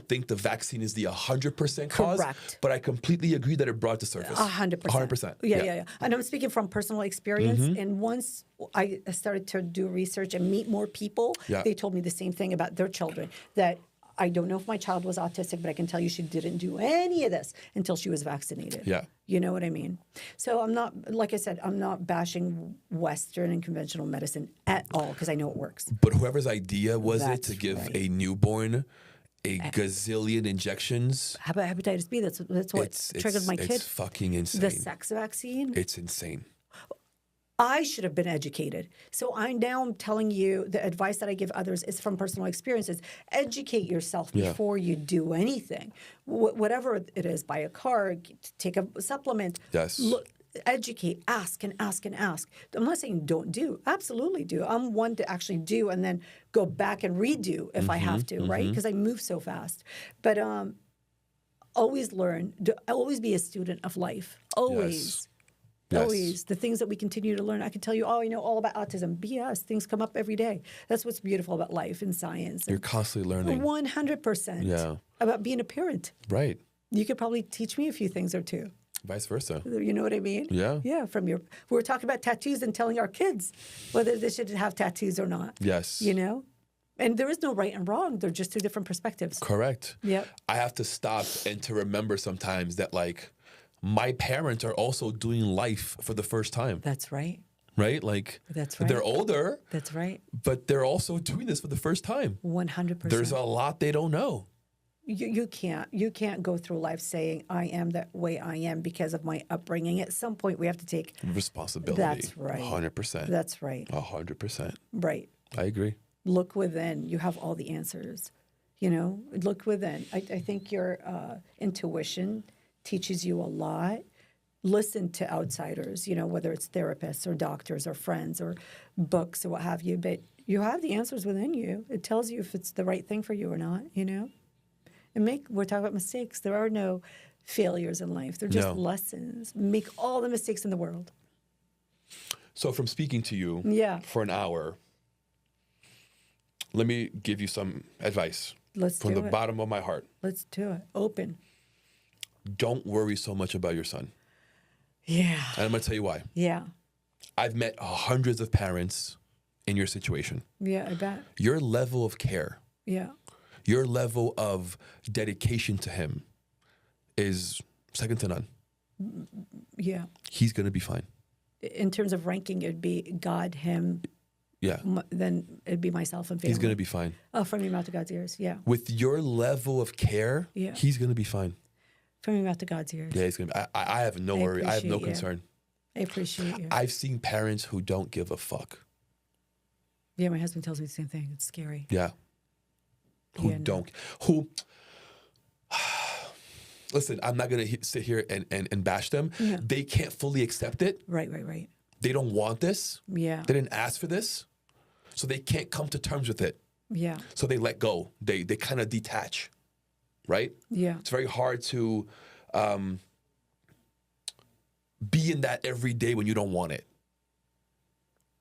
[SPEAKER 2] think the vaccine is the 100% cause. Correct. But I completely agree that it brought it to surface.
[SPEAKER 1] 100%.
[SPEAKER 2] 100%.
[SPEAKER 1] Yeah. And I'm speaking from personal experience. And once I started to do research and meet more people, they told me the same thing about their children, that I don't know if my child was autistic, but I can tell you she didn't do any of this until she was vaccinated.
[SPEAKER 2] Yeah.
[SPEAKER 1] You know what I mean? So I'm not, like I said, I'm not bashing Western and conventional medicine at all because I know it works.
[SPEAKER 2] But whoever's idea was it to give a newborn a gazillion injections.
[SPEAKER 1] How about hepatitis B? That's what triggered my kid.
[SPEAKER 2] It's fucking insane.
[SPEAKER 1] The sex vaccine.
[SPEAKER 2] It's insane.
[SPEAKER 1] I should have been educated. So I'm telling you the advice that I give others is from personal experiences. Educate yourself before you do anything. Whatever it is, buy a car, take a supplement.
[SPEAKER 2] Yes.
[SPEAKER 1] Look, educate, ask and ask and ask. I'm not saying don't do. Absolutely do. I'm one to actually do and then go back and redo if I have to, right? Because I move so fast. But always learn. Always be a student of life. Always.
[SPEAKER 2] Yes.
[SPEAKER 1] Always. The things that we continue to learn. I can tell you, I know all about autism. BS. Things come up every day. That's what's beautiful about life and science.
[SPEAKER 2] You're constantly learning.
[SPEAKER 1] 100%.
[SPEAKER 2] Yeah.
[SPEAKER 1] About being a parent.
[SPEAKER 2] Right.
[SPEAKER 1] You could probably teach me a few things or two.
[SPEAKER 2] Vice versa.
[SPEAKER 1] You know what I mean?
[SPEAKER 2] Yeah.
[SPEAKER 1] Yeah. We were talking about tattoos and telling our kids whether they should have tattoos or not.
[SPEAKER 2] Yes.
[SPEAKER 1] You know? And there is no right and wrong. They're just two different perspectives.
[SPEAKER 2] Correct.
[SPEAKER 1] Yep.
[SPEAKER 2] I have to stop and to remember sometimes that, like, my parents are also doing life for the first time.
[SPEAKER 1] That's right.
[SPEAKER 2] Right? Like,
[SPEAKER 1] that's right.
[SPEAKER 2] They're older.
[SPEAKER 1] That's right.
[SPEAKER 2] But they're also doing this for the first time.
[SPEAKER 1] 100%.
[SPEAKER 2] There's a lot they don't know.
[SPEAKER 1] You can't go through life saying I am that way I am because of my upbringing. At some point, we have to take
[SPEAKER 2] responsibility.
[SPEAKER 1] That's right.
[SPEAKER 2] 100%.
[SPEAKER 1] That's right.
[SPEAKER 2] 100%.
[SPEAKER 1] Right.
[SPEAKER 2] I agree.
[SPEAKER 1] Look within. You have all the answers. You know, look within. I think your intuition teaches you a lot. Listen to outsiders, you know, whether it's therapists or doctors or friends or books or what have you, but you have the answers within you. It tells you if it's the right thing for you or not, you know? And we're talking about mistakes. There are no failures in life. They're just lessons. Make all the mistakes in the world.
[SPEAKER 2] So from speaking to you for an hour, let me give you some advice. From the bottom of my heart.
[SPEAKER 1] Let's do it. Open.
[SPEAKER 2] Don't worry so much about your son.
[SPEAKER 1] Yeah.
[SPEAKER 2] And I'm going to tell you why.
[SPEAKER 1] Yeah.
[SPEAKER 2] I've met hundreds of parents in your situation.
[SPEAKER 1] Yeah, I bet.
[SPEAKER 2] Your level of care, your level of dedication to him is second to none.
[SPEAKER 1] Yeah.
[SPEAKER 2] He's going to be fine.
[SPEAKER 1] In terms of ranking, it'd be God, him.
[SPEAKER 2] Yeah.
[SPEAKER 1] Then it'd be myself and family.
[SPEAKER 2] He's going to be fine.
[SPEAKER 1] Oh, from your mouth to God's ears. Yeah.
[SPEAKER 2] With your level of care, he's going to be fine.
[SPEAKER 1] From your mouth to God's ears.
[SPEAKER 2] Yeah, he's gonna be, I have no worry. I have no concern.
[SPEAKER 1] I appreciate you.
[SPEAKER 2] I've seen parents who don't give a fuck.
[SPEAKER 1] Yeah, my husband tells me the same thing. It's scary.
[SPEAKER 2] Yeah. Listen, I'm not going to sit here and bash them. Yeah. They can't fully accept it.
[SPEAKER 1] Right.
[SPEAKER 2] They don't want this.
[SPEAKER 1] Yeah.
[SPEAKER 2] They didn't ask for this. So they can't come to terms with it.
[SPEAKER 1] Yeah.
[SPEAKER 2] So they let go. They kind of detach. Right?
[SPEAKER 1] Yeah.
[SPEAKER 2] It's very hard to be in that every day when you don't want it.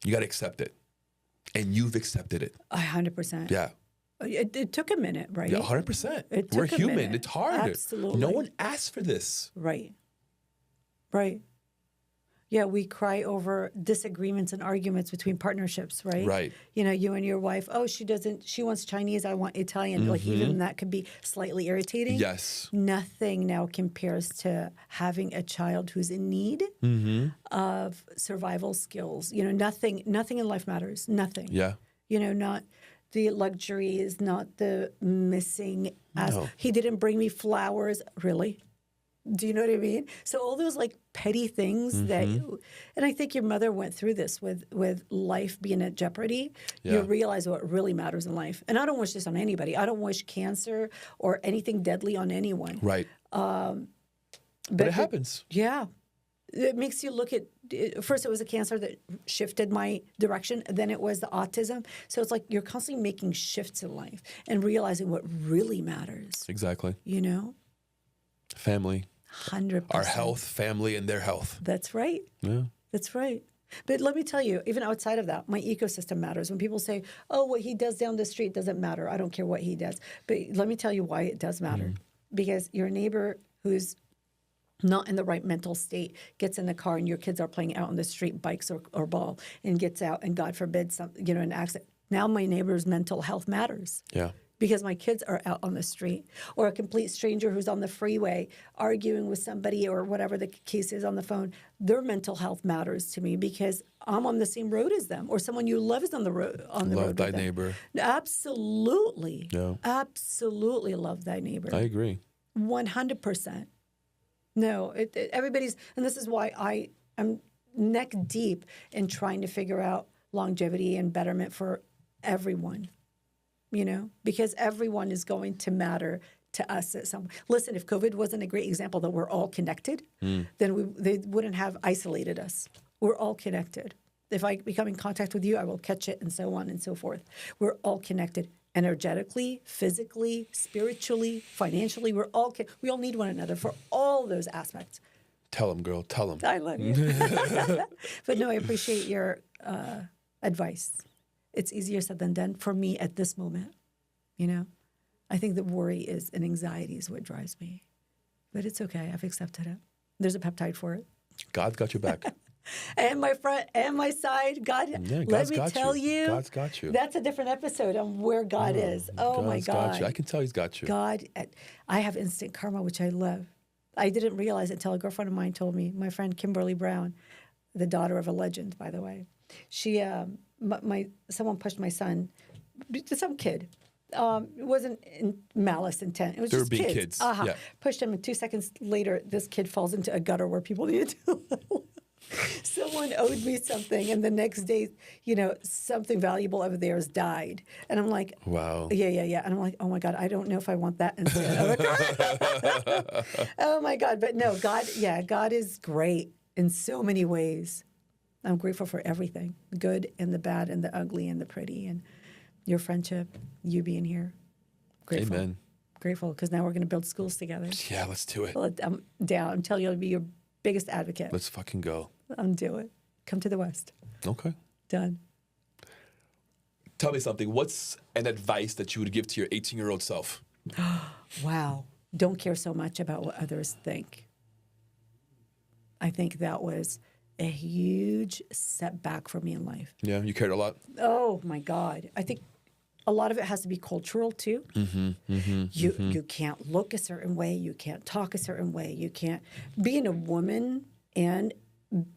[SPEAKER 2] You got to accept it. And you've accepted it.
[SPEAKER 1] 100%.
[SPEAKER 2] Yeah.
[SPEAKER 1] It took a minute, right?
[SPEAKER 2] Yeah, 100%. We're human. It's hard.
[SPEAKER 1] Absolutely.
[SPEAKER 2] No one asked for this.
[SPEAKER 1] Right. Yeah, we cry over disagreements and arguments between partnerships, right?
[SPEAKER 2] Right.
[SPEAKER 1] You know, you and your wife, she wants Chinese, I want Italian. Mm-hmm. Like even that could be slightly irritating.
[SPEAKER 2] Yes.
[SPEAKER 1] Nothing now compares to having a child who's in need of survival skills. You know, nothing in life matters. Nothing.
[SPEAKER 2] Yeah.
[SPEAKER 1] You know, not the luxuries, not the missing. He didn't bring me flowers. Really? Do you know what I mean? So all those like petty things and I think your mother went through this with life being at jeopardy. Yeah. You realize what really matters in life. And I don't wish this on anybody. I don't wish cancer or anything deadly on anyone.
[SPEAKER 2] Right. But it happens.
[SPEAKER 1] Yeah. It makes you look at, first it was a cancer that shifted my direction. Then it was the autism. So it's like you're constantly making shifts in life and realizing what really matters.
[SPEAKER 2] Exactly.
[SPEAKER 1] You know?
[SPEAKER 2] Family.
[SPEAKER 1] 100%.
[SPEAKER 2] Our health, family, and their health.
[SPEAKER 1] That's right.
[SPEAKER 2] Yeah.
[SPEAKER 1] That's right. But let me tell you, even outside of that, my ecosystem matters. When people say, oh, what he does down the street doesn't matter. I don't care what he does. But let me tell you why it does matter. Because your neighbor who's not in the right mental state gets in the car and your kids are playing out on the street, bikes or ball, and gets out and God forbid an accident. Now my neighbor's mental health matters.
[SPEAKER 2] Yeah.
[SPEAKER 1] because my kids are out on the street, or a complete stranger who's on the freeway arguing with somebody or whatever the case is on the phone. Their mental health matters to me because I'm on the same road as them, or someone you love is on the road.
[SPEAKER 2] Love thy neighbor.
[SPEAKER 1] Absolutely.
[SPEAKER 2] Yeah.
[SPEAKER 1] Absolutely love thy neighbor.
[SPEAKER 2] I agree.
[SPEAKER 1] 100%. No, everybody's, and this is why I'm neck deep in trying to figure out longevity and betterment for everyone, because everyone is going to matter to us at some. Listen, if COVID wasn't a great example that we're all connected, then they wouldn't have isolated us. We're all connected. If I become in contact with you, I will catch it, and so on and so forth. We're all connected. Energetically, physically, spiritually, financially, we all need one another for all those aspects.
[SPEAKER 2] Tell them, girl. Tell them.
[SPEAKER 1] I love you. But no, I appreciate your advice. It's easier said than done for me at this moment. I think that worry and anxiety is what drives me. But it's okay. I've accepted it. There's a peptide for it.
[SPEAKER 2] God's got your back.
[SPEAKER 1] And my front and my side. God, let me tell you.
[SPEAKER 2] God's got you.
[SPEAKER 1] That's a different episode on where God is. Oh, my God.
[SPEAKER 2] God's got you. I can tell he's got you.
[SPEAKER 1] God, I have instant karma, which I love. I didn't realize it until a girlfriend of mine told me. My friend Kimberly Brown, the daughter of a legend, by the way. She, someone pushed my son, some kid. It wasn't in malice intent. It was just kids.
[SPEAKER 2] Yeah.
[SPEAKER 1] Pushed him, and 2 seconds later, this kid falls into a gutter where people needed to. Someone owed me something, and the next day, something valuable over there has died. And I'm like,
[SPEAKER 2] wow.
[SPEAKER 1] Yeah. And I'm like, oh my God, I don't know if I want that instead. Oh my God. But no, God is great in so many ways. I'm grateful for everything, the good and the bad and the ugly and the pretty, and your friendship, you being here. Grateful.
[SPEAKER 2] Amen.
[SPEAKER 1] Grateful, because now we're going to build schools together.
[SPEAKER 2] Yeah, let's do it.
[SPEAKER 1] Well, I'm down. I'm telling you, I'll be your biggest advocate.
[SPEAKER 2] Let's fucking go.
[SPEAKER 1] Do it. Come to the West.
[SPEAKER 2] Okay.
[SPEAKER 1] Done.
[SPEAKER 2] Tell me something. What's an advice that you would give to your 18-year-old self?
[SPEAKER 1] Wow. Don't care so much about what others think. I think that was a huge setback for me in life.
[SPEAKER 2] Yeah, you cared a lot?
[SPEAKER 1] Oh, my God. I think a lot of it has to be cultural, too. You can't look a certain way. You can't talk a certain way. You can't. Being a woman and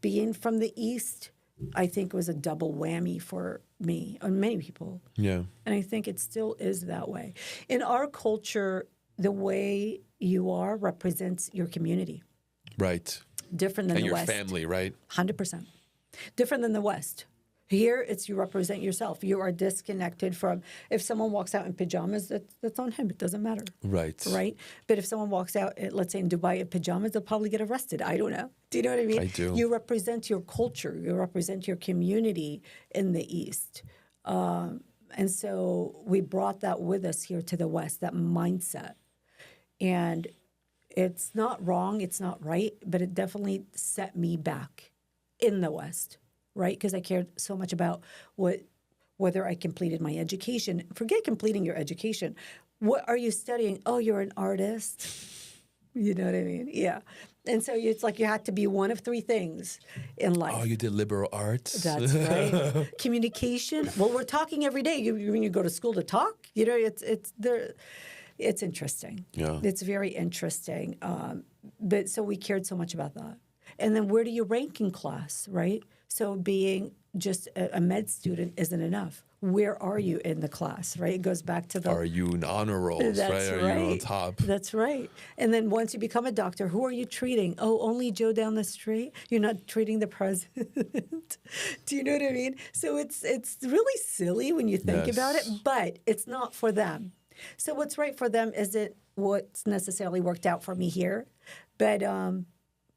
[SPEAKER 1] being from the East, I think, was a double whammy for me and many people.
[SPEAKER 2] Yeah.
[SPEAKER 1] And I think it still is that way. In our culture, the way you are represents your community.
[SPEAKER 2] Right.
[SPEAKER 1] Different than
[SPEAKER 2] and
[SPEAKER 1] the
[SPEAKER 2] your
[SPEAKER 1] West.
[SPEAKER 2] Family, right?
[SPEAKER 1] 100%. Different than the West. Here, it's you represent yourself. You are disconnected from, if someone walks out in pajamas, that's on him. It doesn't matter.
[SPEAKER 2] Right.
[SPEAKER 1] Right? But if someone walks out, let's say in Dubai in pajamas, they'll probably get arrested. I don't know. Do you know what I mean?
[SPEAKER 2] I do.
[SPEAKER 1] You represent your culture. You represent your community in the East. And so we brought that with us here to the West, that mindset. And it's not wrong, it's not right, but it definitely set me back in the West. Right? Because I cared so much about whether I completed my education. Forget completing your education. What are you studying? Oh, you're an artist. You know what I mean? Yeah. And so it's like you had to be one of three things in life.
[SPEAKER 2] Oh, you did liberal arts?
[SPEAKER 1] That's right. Communication. Well, we're talking every day. When you go to school to talk, it's interesting.
[SPEAKER 2] Yeah.
[SPEAKER 1] It's very interesting. But so we cared so much about that. And then where do you rank in class, right? So being just a med student isn't enough. Where are you in the class, right? It goes back to the...
[SPEAKER 2] Are you in honor rolls,
[SPEAKER 1] That's
[SPEAKER 2] right? Are you on top?
[SPEAKER 1] That's right. And then once you become a doctor, who are you treating? Oh, only Joe down the street? You're not treating the president. Do you know what I mean? So it's really silly when you think about it, but it's not for them. So what's right for them isn't what's necessarily worked out for me here, but...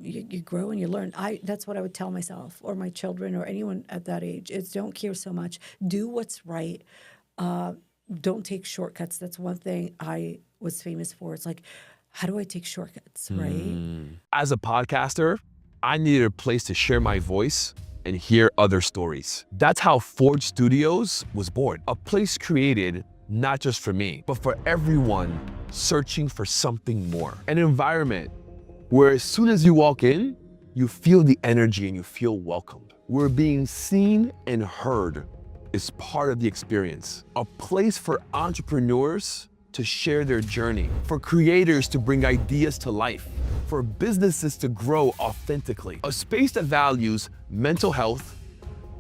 [SPEAKER 1] You grow and you learn. That's what I would tell myself or my children or anyone at that age is don't care so much. Do what's right. Don't take shortcuts. That's one thing I was famous for. It's like, how do I take shortcuts, right?
[SPEAKER 3] As a podcaster, I needed a place to share my voice and hear other stories. That's how Forge Studios was born. A place created not just for me, but for everyone searching for something more. An environment where as soon as you walk in, you feel the energy and you feel welcomed. We're being seen and heard is part of the experience. A place for entrepreneurs to share their journey, for creators to bring ideas to life, for businesses to grow authentically. A space that values mental health,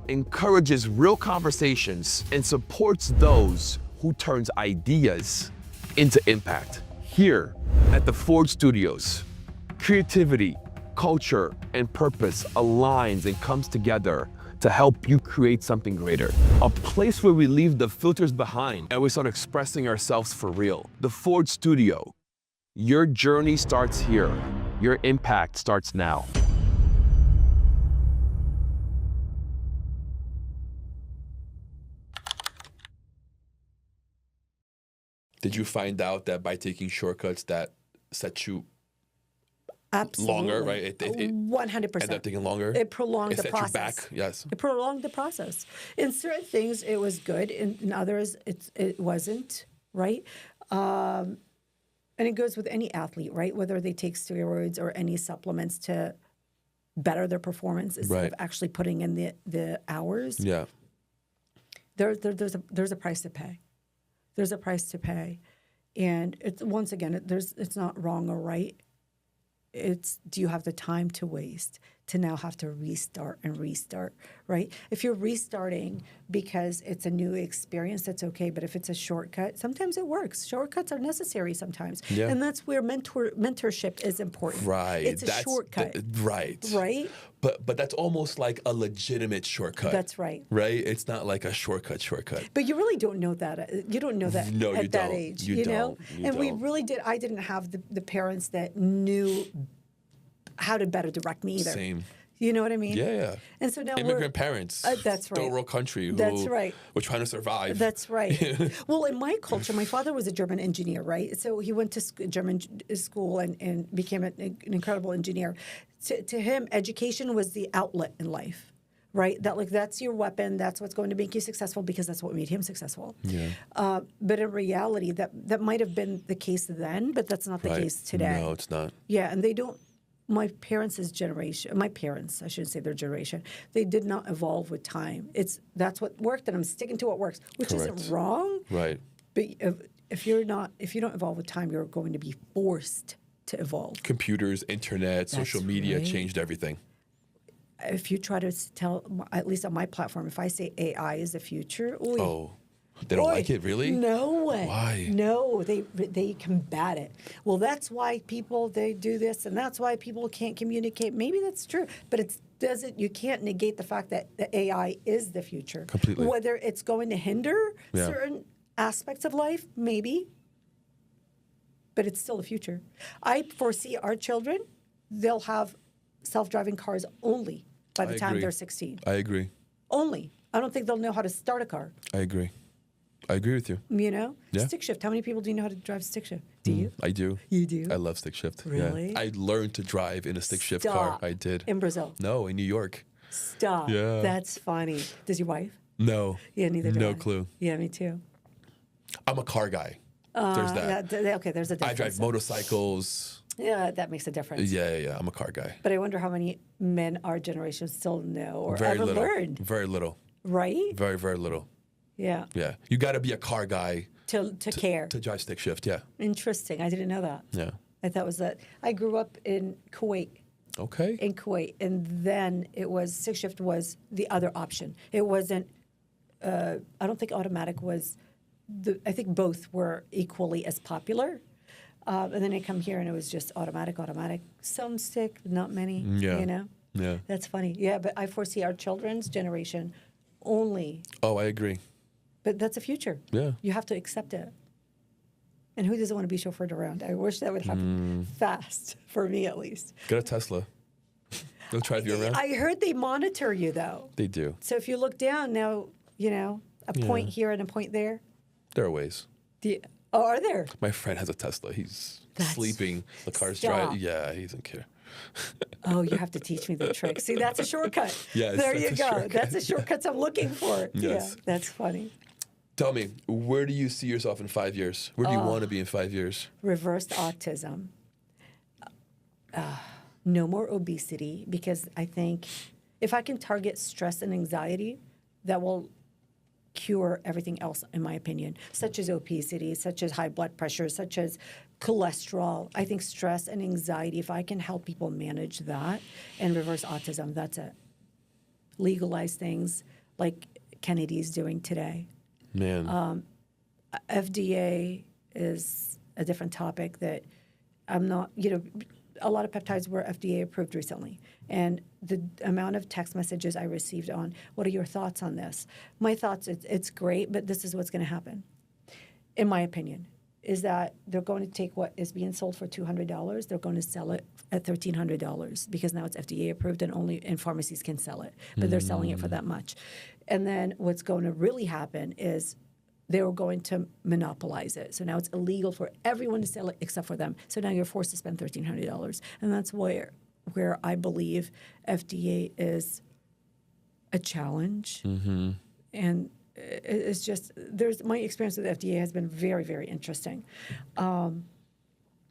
[SPEAKER 3] encourages real conversations, and supports those who turns ideas into impact. Here at the Forge Studios, creativity, culture, and purpose aligns and comes together to help you create something greater. A place where we leave the filters behind and we start expressing ourselves for real. The Forge Studio. Your journey starts here. Your impact starts now.
[SPEAKER 2] Did you find out that by taking shortcuts that set you
[SPEAKER 1] Absolutely.
[SPEAKER 2] longer, right? It
[SPEAKER 1] 100%.
[SPEAKER 2] ended up taking longer.
[SPEAKER 1] It prolonged the
[SPEAKER 2] set
[SPEAKER 1] process.
[SPEAKER 2] you back. Yes.
[SPEAKER 1] It prolonged the process. In certain things, it was good. In others, it wasn't, right? And it goes with any athlete, right? Whether they take steroids or any supplements to better their performance instead of actually putting in the hours.
[SPEAKER 2] Yeah.
[SPEAKER 1] There's a price to pay. There's a price to pay. And it's once again, it's not wrong or right. It's, do you have the time to waste to now have to restart, right? If you're restarting because it's a new experience, that's okay. But if it's a shortcut, sometimes it works. Shortcuts are necessary sometimes. Yeah. And that's where mentorship is important.
[SPEAKER 2] Right.
[SPEAKER 1] It's a shortcut.
[SPEAKER 2] Right.
[SPEAKER 1] Right?
[SPEAKER 2] But that's almost like a legitimate shortcut.
[SPEAKER 1] That's right.
[SPEAKER 2] Right? It's not like a shortcut.
[SPEAKER 1] But you really don't know that. You don't know that at that age. You know? And we really did. I didn't have the parents that knew how to better direct me either.
[SPEAKER 2] Same.
[SPEAKER 1] You know what I mean?
[SPEAKER 2] Yeah.
[SPEAKER 1] And so now
[SPEAKER 2] immigrant parents.
[SPEAKER 1] That's right.
[SPEAKER 2] Third world country.
[SPEAKER 1] That's right.
[SPEAKER 2] We're trying to survive.
[SPEAKER 1] That's right. Well, in my culture, my father was a German engineer, right? So he went to German school and became an incredible engineer. To him, education was the outlet in life, right? That's your weapon. That's what's going to make you successful because that's what made him successful. Yeah. But in reality, that might have been the case then, but that's not the case today.
[SPEAKER 2] No, it's not.
[SPEAKER 1] Yeah, and they don't. My parents, I shouldn't say their generation, they did not evolve with time. That's what worked, and I'm sticking to what works, which
[SPEAKER 2] Correct.
[SPEAKER 1] isn't wrong.
[SPEAKER 2] Right.
[SPEAKER 1] But if you don't evolve with time, you're going to be forced to evolve.
[SPEAKER 2] Computers, internet, social media changed everything.
[SPEAKER 1] If you try to tell, at least on my platform, if I say AI is the future,
[SPEAKER 2] they don't like it, really?
[SPEAKER 1] No way.
[SPEAKER 2] Why?
[SPEAKER 1] No, they combat it. Well, that's why they do this, and that's why people can't communicate. Maybe that's true, but you can't negate the fact that the AI is the future.
[SPEAKER 2] Completely.
[SPEAKER 1] Whether it's going to hinder certain aspects of life, maybe, but it's still the future. I foresee our children, they'll have self-driving cars only by the time they're 16.
[SPEAKER 2] I agree.
[SPEAKER 1] Only. I don't think they'll know how to start a car.
[SPEAKER 2] I agree with you.
[SPEAKER 1] You know?
[SPEAKER 2] Yeah.
[SPEAKER 1] Stick shift. How many people do you know how to drive stick shift? Do you?
[SPEAKER 2] I do.
[SPEAKER 1] You do?
[SPEAKER 2] I love stick shift.
[SPEAKER 1] Really?
[SPEAKER 2] Yeah. I learned to drive in a stick shift car. I did.
[SPEAKER 1] In Brazil?
[SPEAKER 2] No, in New York.
[SPEAKER 1] Stop.
[SPEAKER 2] Yeah.
[SPEAKER 1] That's funny. Does your wife?
[SPEAKER 2] No.
[SPEAKER 1] Yeah, neither do I.
[SPEAKER 2] No clue.
[SPEAKER 1] Yeah, me too.
[SPEAKER 2] I'm a car guy. There's that.
[SPEAKER 1] Okay, there's a difference.
[SPEAKER 2] I drive motorcycles.
[SPEAKER 1] Yeah, that makes a difference.
[SPEAKER 2] Yeah. I'm a car guy.
[SPEAKER 1] But I wonder how many men our generation still know or
[SPEAKER 2] Very
[SPEAKER 1] ever
[SPEAKER 2] little.
[SPEAKER 1] learned.
[SPEAKER 2] Very little.
[SPEAKER 1] Right?
[SPEAKER 2] Very, very little.
[SPEAKER 1] Yeah.
[SPEAKER 2] Yeah. You got to be a car guy
[SPEAKER 1] to care.
[SPEAKER 2] To drive stick shift, yeah.
[SPEAKER 1] Interesting. I didn't know that.
[SPEAKER 2] Yeah.
[SPEAKER 1] I thought was that. I grew up in Kuwait.
[SPEAKER 2] Okay.
[SPEAKER 1] In Kuwait. And then stick shift was the other option. It wasn't, I don't think automatic was, I think both were equally as popular. And then I come here and it was just automatic. Some stick, not many, you know?
[SPEAKER 2] Yeah.
[SPEAKER 1] That's funny. Yeah, but I foresee our children's generation only.
[SPEAKER 2] Oh, I agree.
[SPEAKER 1] But that's the future.
[SPEAKER 2] Yeah.
[SPEAKER 1] You have to accept it. And who doesn't want to be chauffeured around? I wish that would happen fast, for me at least.
[SPEAKER 2] Get a Tesla. They'll drive you around.
[SPEAKER 1] I heard they monitor you, though.
[SPEAKER 2] They do.
[SPEAKER 1] So if you look down now, a point here and a point there.
[SPEAKER 2] There are ways.
[SPEAKER 1] Are there?
[SPEAKER 2] My friend has a Tesla. He's sleeping. The car's
[SPEAKER 1] Stop.
[SPEAKER 2] driving. Yeah, he doesn't care.
[SPEAKER 1] Oh, you have to teach me the trick. See, that's a shortcut.
[SPEAKER 2] Yes,
[SPEAKER 1] there you
[SPEAKER 2] that's a
[SPEAKER 1] go.
[SPEAKER 2] shortcut.
[SPEAKER 1] That's the shortcuts I'm looking for.
[SPEAKER 2] Yes.
[SPEAKER 1] Yeah, that's funny.
[SPEAKER 2] Tell me, where do you see yourself in 5 years? Where do you want to be in 5 years?
[SPEAKER 1] Reversed autism. No more obesity, because I think if I can target stress and anxiety, that will cure everything else, in my opinion, such as obesity, such as high blood pressure, such as cholesterol. I think stress and anxiety, if I can help people manage that and reverse autism, that's it. Legalize things like Kennedy's doing today.
[SPEAKER 2] Man.
[SPEAKER 1] FDA is a different topic that I'm not, a lot of peptides were FDA approved recently. And the amount of text messages I received on, what are your thoughts on this? My thoughts, it's great, but this is what's going to happen, in my opinion, is that they're going to take what is being sold for $200, they're going to sell it at $1,300 because now it's FDA approved and only in pharmacies can sell it, but they're selling it for that much. And then what's going to really happen is they were going to monopolize it. So now it's illegal for everyone to sell it except for them. So now you're forced to spend $1,300. And that's where I believe FDA is a challenge. And it's just, my experience with FDA has been very, very interesting. And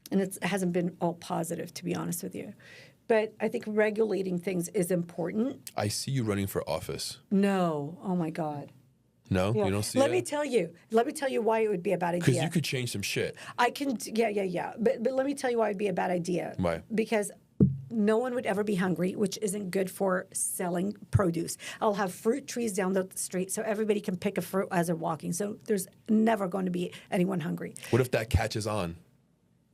[SPEAKER 1] it hasn't been all positive, to be honest with you. But I think regulating things is important.
[SPEAKER 2] I see you running for office.
[SPEAKER 1] No. Oh, my God.
[SPEAKER 2] No,
[SPEAKER 1] Yeah.
[SPEAKER 2] you don't see
[SPEAKER 1] Let
[SPEAKER 2] it?
[SPEAKER 1] me tell you why it would be a bad idea.
[SPEAKER 2] Because you could change some shit.
[SPEAKER 1] I can, yeah. But let me tell you why it'd be a bad idea.
[SPEAKER 2] Why?
[SPEAKER 1] Because no one would ever be hungry, which isn't good for selling produce. I'll have fruit trees down the street so everybody can pick a fruit as they're walking. So there's never going to be anyone hungry.
[SPEAKER 2] What if that catches on?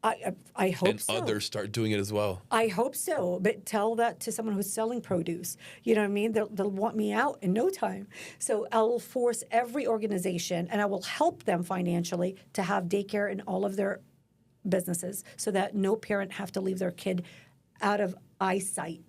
[SPEAKER 1] I hope
[SPEAKER 2] and
[SPEAKER 1] so.
[SPEAKER 2] And others start doing it as well.
[SPEAKER 1] I hope so, but tell that to someone who's selling produce. You know what I mean? They'll want me out in no time. So I will force every organization, and I will help them financially to have daycare in all of their businesses so that no parent have to leave their kid out of eyesight.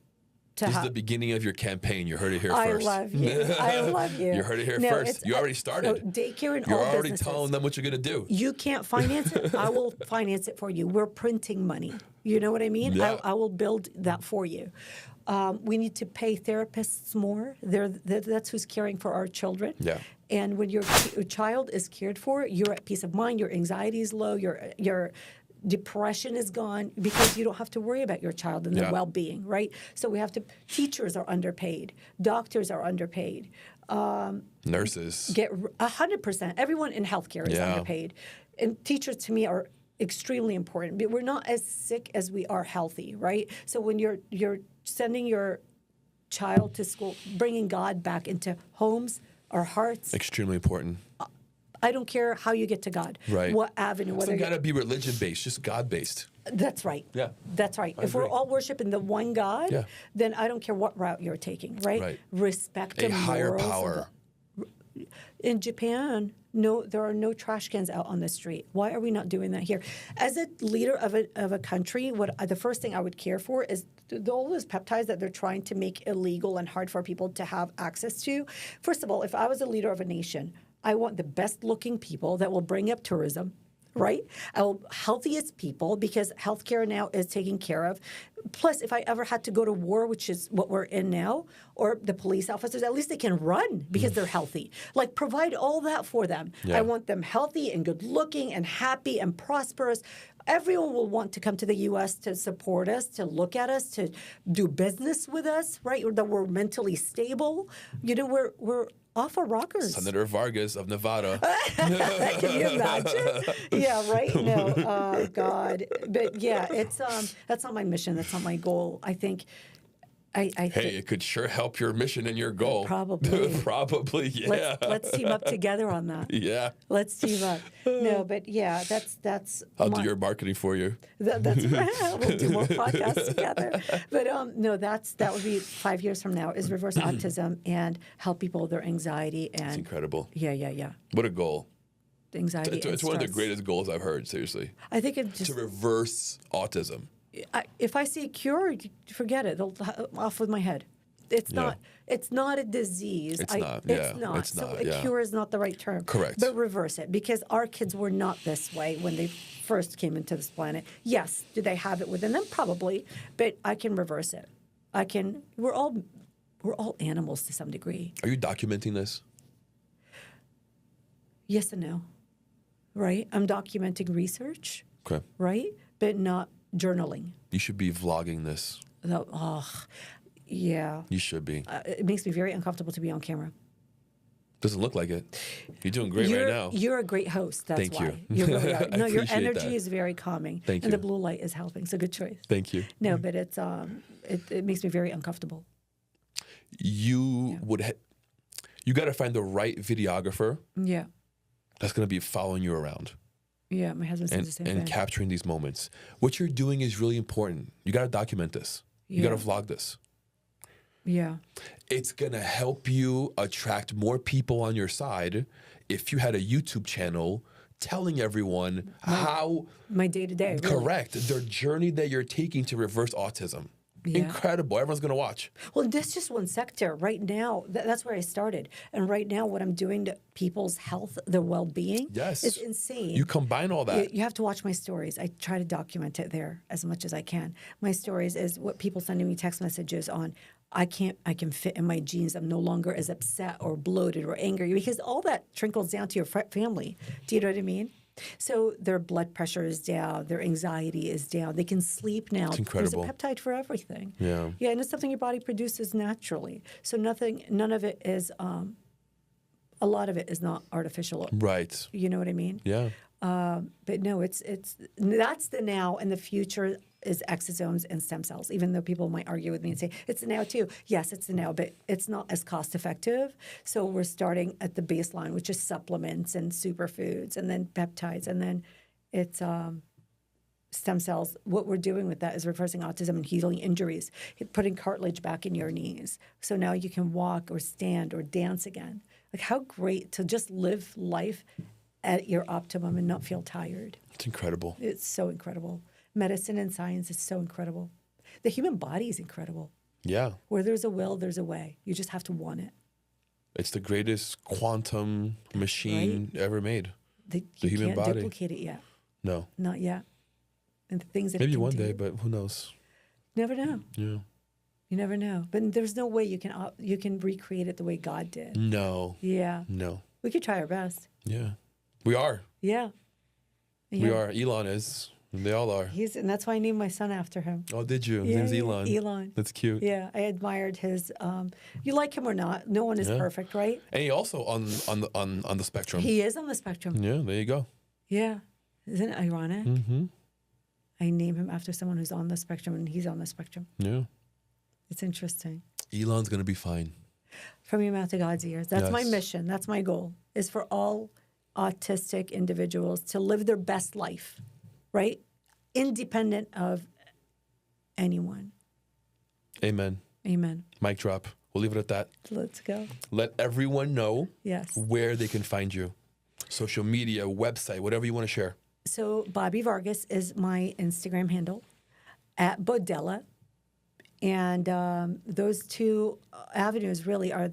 [SPEAKER 2] This is the beginning of your campaign. You heard it here first.
[SPEAKER 1] I love you. I love you.
[SPEAKER 2] You heard it here first. You already started.
[SPEAKER 1] Daycare in
[SPEAKER 2] You're
[SPEAKER 1] all
[SPEAKER 2] already
[SPEAKER 1] businesses.
[SPEAKER 2] telling them what you're going to do.
[SPEAKER 1] You can't finance it. I will finance it for you. We're printing money. You know what I mean?
[SPEAKER 2] Yeah.
[SPEAKER 1] I will build that for you. We need to pay therapists more. That's who's caring for our children.
[SPEAKER 2] Yeah.
[SPEAKER 1] And when your child is cared for, you're at peace of mind. Your anxiety is low. Your depression is gone because you don't have to worry about your child and their well-being, right? So we have to. Teachers are underpaid. Doctors are underpaid.
[SPEAKER 2] Nurses.
[SPEAKER 1] Get 100%. Everyone in healthcare is underpaid, and teachers to me are extremely important. But we're not as sick as we are healthy, right? So when you're sending your child to school, bringing God back into homes, our hearts,
[SPEAKER 2] Extremely important.
[SPEAKER 1] I don't care how you get to God.
[SPEAKER 2] Right.
[SPEAKER 1] What avenue.
[SPEAKER 2] It doesn't got to be religion-based, just God-based.
[SPEAKER 1] That's right.
[SPEAKER 2] Yeah.
[SPEAKER 1] That's right. If we're all worshiping the one God, then I don't care what route you're taking, right?
[SPEAKER 2] Right.
[SPEAKER 1] Respect
[SPEAKER 2] A
[SPEAKER 1] the
[SPEAKER 2] higher
[SPEAKER 1] morals
[SPEAKER 2] power.
[SPEAKER 1] In Japan, no, there are no trash cans out on the street. Why are we not doing that here? As a leader of a country, the first thing I would care for is all those peptides that they're trying to make illegal and hard for people to have access to. First of all, if I was a leader of a nation, I want the best-looking people that will bring up tourism, right? Healthiest people, because healthcare now is taken care of. Plus, if I ever had to go to war, which is what we're in now, or the police officers, at least they can run because they're healthy. Like, provide all that for them.
[SPEAKER 2] Yeah.
[SPEAKER 1] I want them healthy and good-looking and happy and prosperous. Everyone will want to come to the U.S. to support us, to look at us, to do business with us, right? Or that we're mentally stable. You know, we're off our rockers.
[SPEAKER 2] Senator Vargas of Nevada.
[SPEAKER 1] Can you imagine? Yeah, right? No, oh, God. But yeah, that's not my mission. That's not my goal. I think.
[SPEAKER 2] Hey, it could sure help your mission and your goal.
[SPEAKER 1] Probably.
[SPEAKER 2] Probably, yeah.
[SPEAKER 1] Let's team up together on that.
[SPEAKER 2] Yeah.
[SPEAKER 1] Let's team up. No, but yeah, that's.
[SPEAKER 2] I'll do your marketing for you.
[SPEAKER 1] That's right. We'll do more podcasts together. But no, that would be 5 years from now. Is reverse autism and help people with their anxiety and.
[SPEAKER 2] It's incredible.
[SPEAKER 1] Yeah.
[SPEAKER 2] What a goal.
[SPEAKER 1] Anxiety.
[SPEAKER 2] It's one of the greatest goals I've heard. Seriously.
[SPEAKER 1] I think it just
[SPEAKER 2] to reverse autism.
[SPEAKER 1] if I see a cure, forget it. They'll off with my head. It's not. It's not a disease.
[SPEAKER 2] It's not.
[SPEAKER 1] It's not. A cure is not the right term.
[SPEAKER 2] Correct.
[SPEAKER 1] But reverse it, because our kids were not this way when they first came into this planet. Yes, do they have it within them? Probably. But I can reverse it. I can. We're all animals to some degree.
[SPEAKER 2] Are you documenting this?
[SPEAKER 1] Yes and no. Right. I'm documenting research.
[SPEAKER 2] Okay.
[SPEAKER 1] Right, but not journaling.
[SPEAKER 2] You should be vlogging this.
[SPEAKER 1] Yeah.
[SPEAKER 2] You should be.
[SPEAKER 1] It makes me very uncomfortable to be on camera.
[SPEAKER 2] Doesn't look like it. You're doing great right now.
[SPEAKER 1] You're a great host. That's
[SPEAKER 2] Thank
[SPEAKER 1] why.
[SPEAKER 2] you.
[SPEAKER 1] You really are. No, your
[SPEAKER 2] appreciate
[SPEAKER 1] energy
[SPEAKER 2] that.
[SPEAKER 1] is very calming.
[SPEAKER 2] Thank
[SPEAKER 1] and
[SPEAKER 2] you.
[SPEAKER 1] the blue light is helping. So good choice.
[SPEAKER 2] Thank you.
[SPEAKER 1] No, but it's it makes me very uncomfortable.
[SPEAKER 2] You you got to find the right videographer
[SPEAKER 1] Yeah.
[SPEAKER 2] that's going to be following you around
[SPEAKER 1] Yeah, my husband says the same
[SPEAKER 2] and
[SPEAKER 1] thing.
[SPEAKER 2] capturing these moments. What you're doing is really important. You got to document this. You got to vlog this.
[SPEAKER 1] Yeah.
[SPEAKER 2] It's going to help you attract more people on your side if you had a YouTube channel telling everyone how
[SPEAKER 1] My day-to-day. Really.
[SPEAKER 2] correct the journey that you're taking to reverse autism.
[SPEAKER 1] Yeah.
[SPEAKER 2] Incredible. Everyone's going to watch.
[SPEAKER 1] Well, that's just one sector. Right now, that's where I started. And right now, what I'm doing to people's health, their well-being,
[SPEAKER 2] Yes.
[SPEAKER 1] is insane.
[SPEAKER 2] You combine all that.
[SPEAKER 1] You have to watch my stories. I try to document it there as much as I can. My stories is what people sending me text messages on. I can fit in my jeans. I'm no longer as upset or bloated or angry because all that trickles down to your family. Do you know what I mean? So their blood pressure is down, their anxiety is down. They can sleep now.
[SPEAKER 2] It's incredible.
[SPEAKER 1] There's a peptide for everything.
[SPEAKER 2] Yeah.
[SPEAKER 1] Yeah, and it's something your body produces naturally. So none of it is, a lot of it is not artificial.
[SPEAKER 2] Right.
[SPEAKER 1] You know what I mean?
[SPEAKER 2] Yeah.
[SPEAKER 1] But no, that's the now, and the future is exosomes and stem cells. Even though people might argue with me and say it's the now too. Yes, it's the now, but it's not as cost effective. So we're starting at the baseline, which is supplements and superfoods, and then peptides, and then it's stem cells. What we're doing with that is reversing autism and healing injuries, putting cartilage back in your knees, so now you can walk or stand or dance again. Like how great to just live life at your optimum and not feel tired.
[SPEAKER 2] It's incredible.
[SPEAKER 1] It's so incredible. Medicine and science is so incredible. The human body is incredible.
[SPEAKER 2] Yeah.
[SPEAKER 1] Where there's a will, there's a way. You just have to want it.
[SPEAKER 2] It's the greatest quantum machine ever made.
[SPEAKER 1] You
[SPEAKER 2] human
[SPEAKER 1] can't
[SPEAKER 2] body.
[SPEAKER 1] duplicate it yet.
[SPEAKER 2] No.
[SPEAKER 1] Not yet. And the things that it
[SPEAKER 2] Maybe
[SPEAKER 1] can
[SPEAKER 2] one
[SPEAKER 1] do,
[SPEAKER 2] day, but who knows?
[SPEAKER 1] never know.
[SPEAKER 2] Yeah.
[SPEAKER 1] You never know. But there's no way you can recreate it the way God did.
[SPEAKER 2] No.
[SPEAKER 1] Yeah.
[SPEAKER 2] No.
[SPEAKER 1] We could try our best.
[SPEAKER 2] Yeah. We are.
[SPEAKER 1] Yeah.
[SPEAKER 2] We are. Elon is. They all are.
[SPEAKER 1] And that's why I named my son after him.
[SPEAKER 2] Oh, did you? His name's Elon.
[SPEAKER 1] Elon.
[SPEAKER 2] That's cute.
[SPEAKER 1] Yeah, I admired his. You like him or not? No one is perfect, right?
[SPEAKER 2] And he also on the spectrum.
[SPEAKER 1] He is on the spectrum.
[SPEAKER 2] Yeah, there you go.
[SPEAKER 1] Yeah, isn't it ironic?
[SPEAKER 2] Mm-hmm.
[SPEAKER 1] I name him after someone who's on the spectrum, and he's on the spectrum.
[SPEAKER 2] Yeah.
[SPEAKER 1] It's interesting.
[SPEAKER 2] Elon's gonna be fine.
[SPEAKER 1] From your mouth to God's ears. That's my
[SPEAKER 2] Yes.
[SPEAKER 1] mission. That's my goal. Is for all autistic individuals to live their best life, right? Independent of anyone.
[SPEAKER 2] Amen.
[SPEAKER 1] Amen.
[SPEAKER 2] Mic drop. We'll leave it at that.
[SPEAKER 1] Let's go.
[SPEAKER 2] Let everyone know
[SPEAKER 1] Yes.
[SPEAKER 2] where they can find you. Social media, website, whatever you want to share.
[SPEAKER 1] So Bobbi Vargas is my Instagram handle at Bodella. And those two avenues really are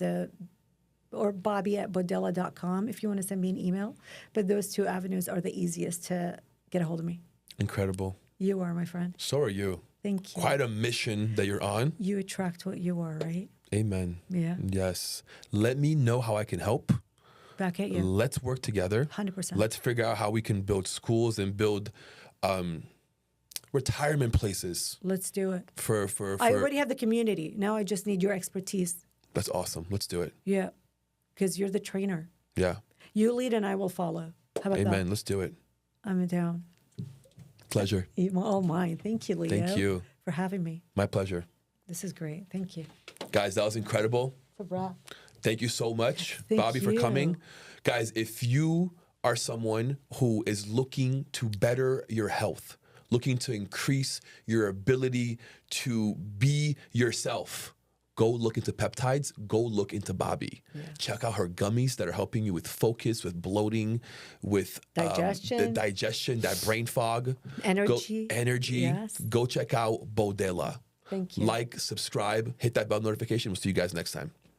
[SPEAKER 1] or Bobbi at Bodella.com if you want to send me an email. But those two avenues are the easiest to get a hold of me.
[SPEAKER 2] Incredible.
[SPEAKER 1] You are, my friend.
[SPEAKER 2] So are you.
[SPEAKER 1] Thank you.
[SPEAKER 2] Quite a mission that you're on.
[SPEAKER 1] You attract what you are, right?
[SPEAKER 2] Amen.
[SPEAKER 1] Yeah.
[SPEAKER 2] Yes. Let me know how I can help.
[SPEAKER 1] Back at you.
[SPEAKER 2] Let's work together.
[SPEAKER 1] 100%.
[SPEAKER 2] Let's figure out how we can build schools and build retirement places.
[SPEAKER 1] Let's do it.
[SPEAKER 2] For
[SPEAKER 1] I already have the community. Now I just need your expertise.
[SPEAKER 2] That's awesome. Let's do it.
[SPEAKER 1] Yeah. Because you're the trainer.
[SPEAKER 2] Yeah.
[SPEAKER 1] You lead and I will follow. How about
[SPEAKER 2] Amen.
[SPEAKER 1] that?
[SPEAKER 2] Let's do it.
[SPEAKER 1] I'm down.
[SPEAKER 2] Pleasure.
[SPEAKER 1] Oh, mine. Thank you, Leo.
[SPEAKER 2] Thank you.
[SPEAKER 1] For having me.
[SPEAKER 2] My pleasure.
[SPEAKER 1] This is great. Thank you.
[SPEAKER 2] Guys, that was incredible.
[SPEAKER 1] For bra.
[SPEAKER 2] Thank you so much,
[SPEAKER 1] Thank
[SPEAKER 2] Bobbi, for
[SPEAKER 1] you.
[SPEAKER 2] coming. Guys, if you are someone who is looking to better your health, looking to increase your ability to be yourself, go look into Peptides, go look into Bobbi. Yeah. Check out her gummies that are helping you with focus, with bloating, with
[SPEAKER 1] digestion,
[SPEAKER 2] the digestion, that brain fog.
[SPEAKER 1] Energy. Yes.
[SPEAKER 2] Go check out Bodella.
[SPEAKER 1] Thank you.
[SPEAKER 2] Like, subscribe, hit that bell notification. We'll see you guys next time.